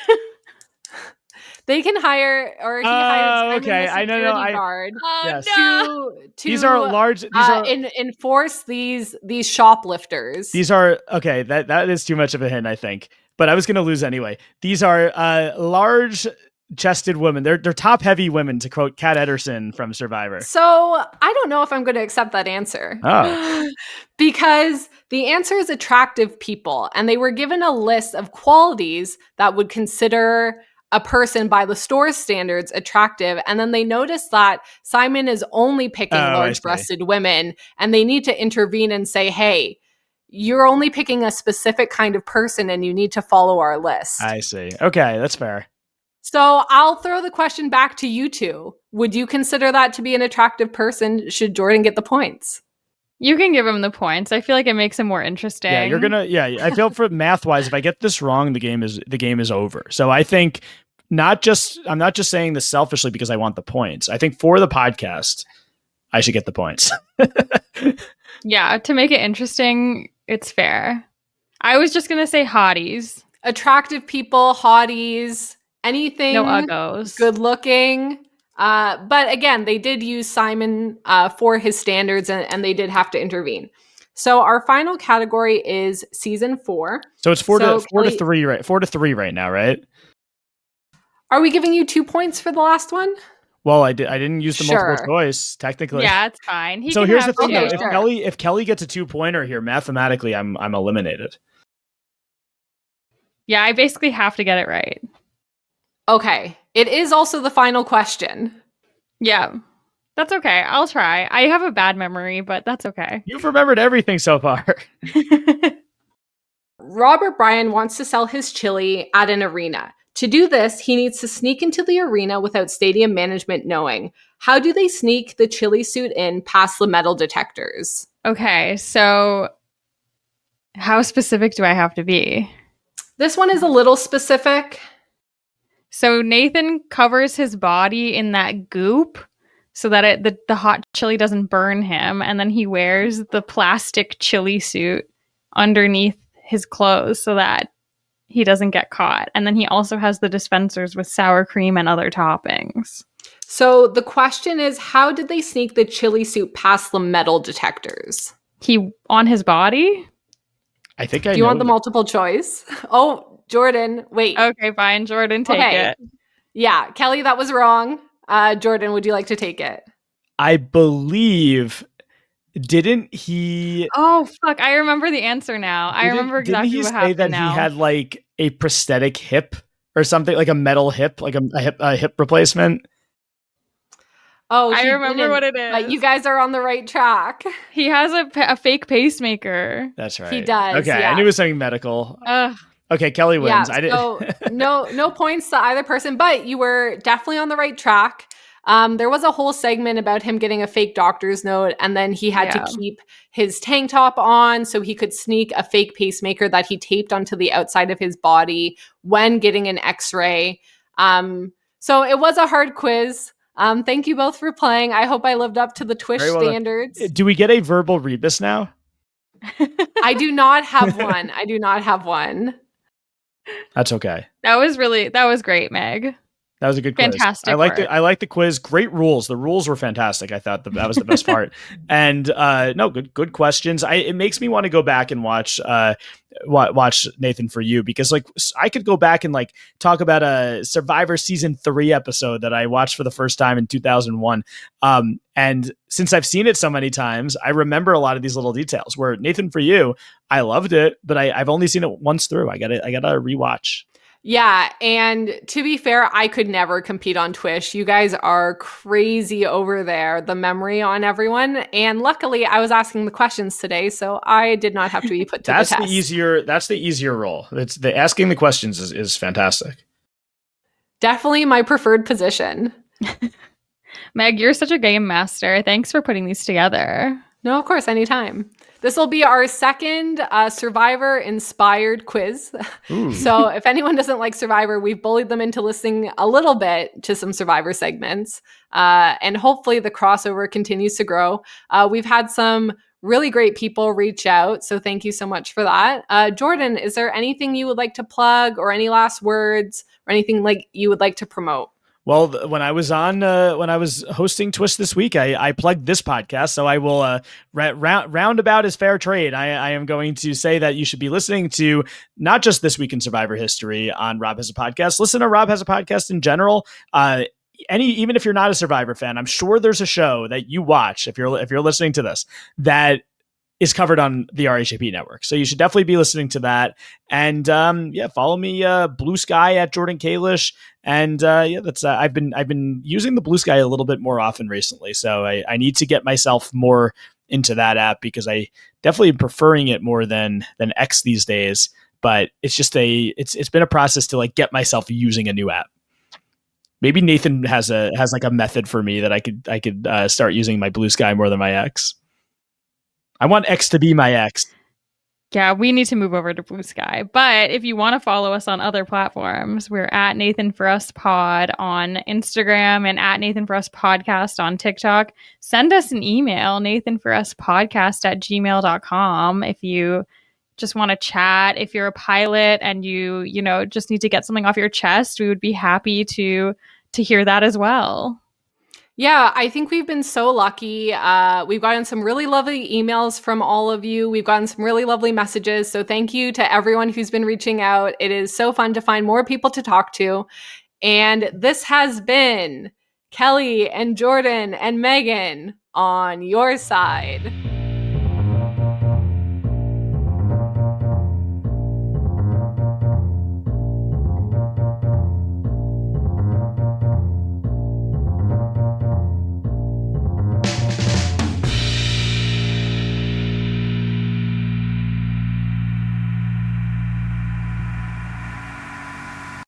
Speaker 3: They can hire, or he hired Simon the security guard.
Speaker 2: Oh,
Speaker 4: yes.
Speaker 2: no.
Speaker 3: To
Speaker 4: These are large. These are
Speaker 3: enforce these shoplifters.
Speaker 4: These are okay. That is too much of a hint, I think. But I was going to lose anyway. These are large-chested women. They're top-heavy women, to quote Kat Ederson from Survivor.
Speaker 3: So I don't know if I'm going to accept that answer.
Speaker 4: Oh.
Speaker 3: Because the answer is attractive people, and they were given a list of qualities that would consider a person by the store's standards attractive, and then they noticed that Simon is only picking large-breasted women, and they need to intervene and say, hey, you're only picking a specific kind of person and you need to follow our list.
Speaker 4: I see. Okay, that's fair.
Speaker 3: So I'll throw the question back to you two. Would you consider that to be an attractive person should Jordan get the points?
Speaker 2: You can give him the points. I feel like it makes him more interesting.
Speaker 4: Yeah, you're gonna. Yeah, I feel for math-wise, if I get this wrong, the game is over. So I think I'm not just saying this selfishly because I want the points. I think for the podcast, I should get the points.
Speaker 2: Yeah, to make it interesting, it's fair. I was just gonna say hotties.
Speaker 3: Attractive people, hotties, anything.
Speaker 2: No uggos.
Speaker 3: Good looking. But again, they did use Simon for his standards, and they did have to intervene. So our final category is season 4.
Speaker 4: So it's 4 to 3, right? 4 to 3 right now, right?
Speaker 3: Are we giving you 2 points for the last one?
Speaker 4: Well, I didn't use the multiple choice technically.
Speaker 2: Yeah, it's fine.
Speaker 4: So here's the thing, though.
Speaker 3: Sure.
Speaker 4: If Kelly gets a 2-pointer here, mathematically, I'm eliminated.
Speaker 2: Yeah, I basically have to get it right.
Speaker 3: Okay. It is also the final question.
Speaker 2: Yeah, that's okay. I'll try. I have a bad memory, but that's okay.
Speaker 4: You've remembered everything so far.
Speaker 3: Robert Bryan wants to sell his chili at an arena. To do this, he needs to sneak into the arena without stadium management knowing. How do they sneak the chili suit in past the metal detectors?
Speaker 2: Okay, so how specific do I have to be?
Speaker 3: This one is a little specific.
Speaker 2: So Nathan covers his body in that goop so that the hot chili doesn't burn him, and then he wears the plastic chili suit underneath his clothes so that he doesn't get caught. And then he also has the dispensers with sour cream and other toppings.
Speaker 3: So the question is, how did they sneak the chili suit past the metal detectors?
Speaker 2: He on his body?
Speaker 4: I think I know.
Speaker 3: Do you want the multiple choice? Oh, Jordan, wait.
Speaker 2: Okay, fine. Jordan, take it.
Speaker 3: Yeah, Kelly, that was wrong. Jordan, would you like to take it?
Speaker 4: I believe... Didn't he?
Speaker 2: Oh fuck! I remember the answer now. I remember exactly what happened.
Speaker 4: Didn't he say that he had like a prosthetic hip or something, like a metal hip, like a hip replacement?
Speaker 3: Oh,
Speaker 2: I remember what it is.
Speaker 3: But you guys are on the right track.
Speaker 2: He has a fake pacemaker.
Speaker 4: That's right.
Speaker 3: He does.
Speaker 4: Okay,
Speaker 3: yeah.
Speaker 4: I knew it was something medical. Okay, Kelly wins.
Speaker 3: Yeah,
Speaker 4: I didn't.
Speaker 3: So no points to either person, but you were definitely on the right track. There was a whole segment about him getting a fake doctor's note, and then he had to keep his tank top on so he could sneak a fake pacemaker that he taped onto the outside of his body when getting an x-ray. So it was a hard quiz. Thank you both for playing. I hope I lived up to the Twitch standards.
Speaker 4: Do we get a verbal rebus now?
Speaker 3: I do not have one. I do not have one.
Speaker 4: That's okay.
Speaker 2: That was great, Meg.
Speaker 4: That was a good quiz.
Speaker 2: Fantastic
Speaker 4: I like the quiz. Great rules. The rules were fantastic. I thought that was the best part. And no, good questions. It makes me want to go back and watch Nathan For You, because like I could go back and like talk about a Survivor season 3 episode that I watched for the first time in 2001. And since I've seen it so many times, I remember a lot of these little details. Where Nathan For You, I loved it, but I've only seen it once through. I gotta rewatch.
Speaker 3: Yeah, and to be fair, I could never compete on Twish. You guys are crazy over there, the memory on everyone. And luckily, I was asking the questions today, so I did not have to be put to the test.
Speaker 4: That's the easier role. It's the asking the questions is fantastic.
Speaker 3: Definitely my preferred position.
Speaker 2: Meg, you're such a game master. Thanks for putting these together.
Speaker 3: No, of course, anytime. This will be our second Survivor-inspired quiz. So if anyone doesn't like Survivor, we've bullied them into listening a little bit to some Survivor segments. And hopefully the crossover continues to grow. We've had some really great people reach out, so thank you so much for that. Jordan, is there anything you would like to plug, or any last words, or anything like you would like to promote?
Speaker 4: Well, when I was hosting Twist this week, I plugged this podcast, so I will roundabout is fair trade. I am going to say that you should be listening to not just This Week in Survivor History on Rob Has a Podcast. Listen to Rob Has a Podcast in general. Even if you're not a Survivor fan, I'm sure there's a show that you watch if you're listening to this that is covered on the RHAP network. So you should definitely be listening to that. And follow me, Blue Sky at Jordan Kalish. And that's I've been using the Blue Sky a little bit more often recently. So I need to get myself more into that app, because I definitely am preferring it more than X these days. But it's just it's been a process to like get myself using a new app. Maybe Nathan has like a method for me that I could start using my Blue Sky more than my X. I want X to be my X.
Speaker 2: Yeah, we need to move over to Blue Sky. But if you want to follow us on other platforms, we're at Nathan For Us Pod on Instagram and at Nathan For Us Podcast on TikTok. Send us an email, nathanforuspodcast@gmail.com, if you just want to chat. If you're a pilot and you just need to get something off your chest, we would be happy to hear that as well.
Speaker 3: Yeah, I think we've been so lucky. We've gotten some really lovely emails from all of you. We've gotten some really lovely messages. So thank you to everyone who's been reaching out. It is so fun to find more people to talk to. And this has been Kelly and Jordan and Megan on your side.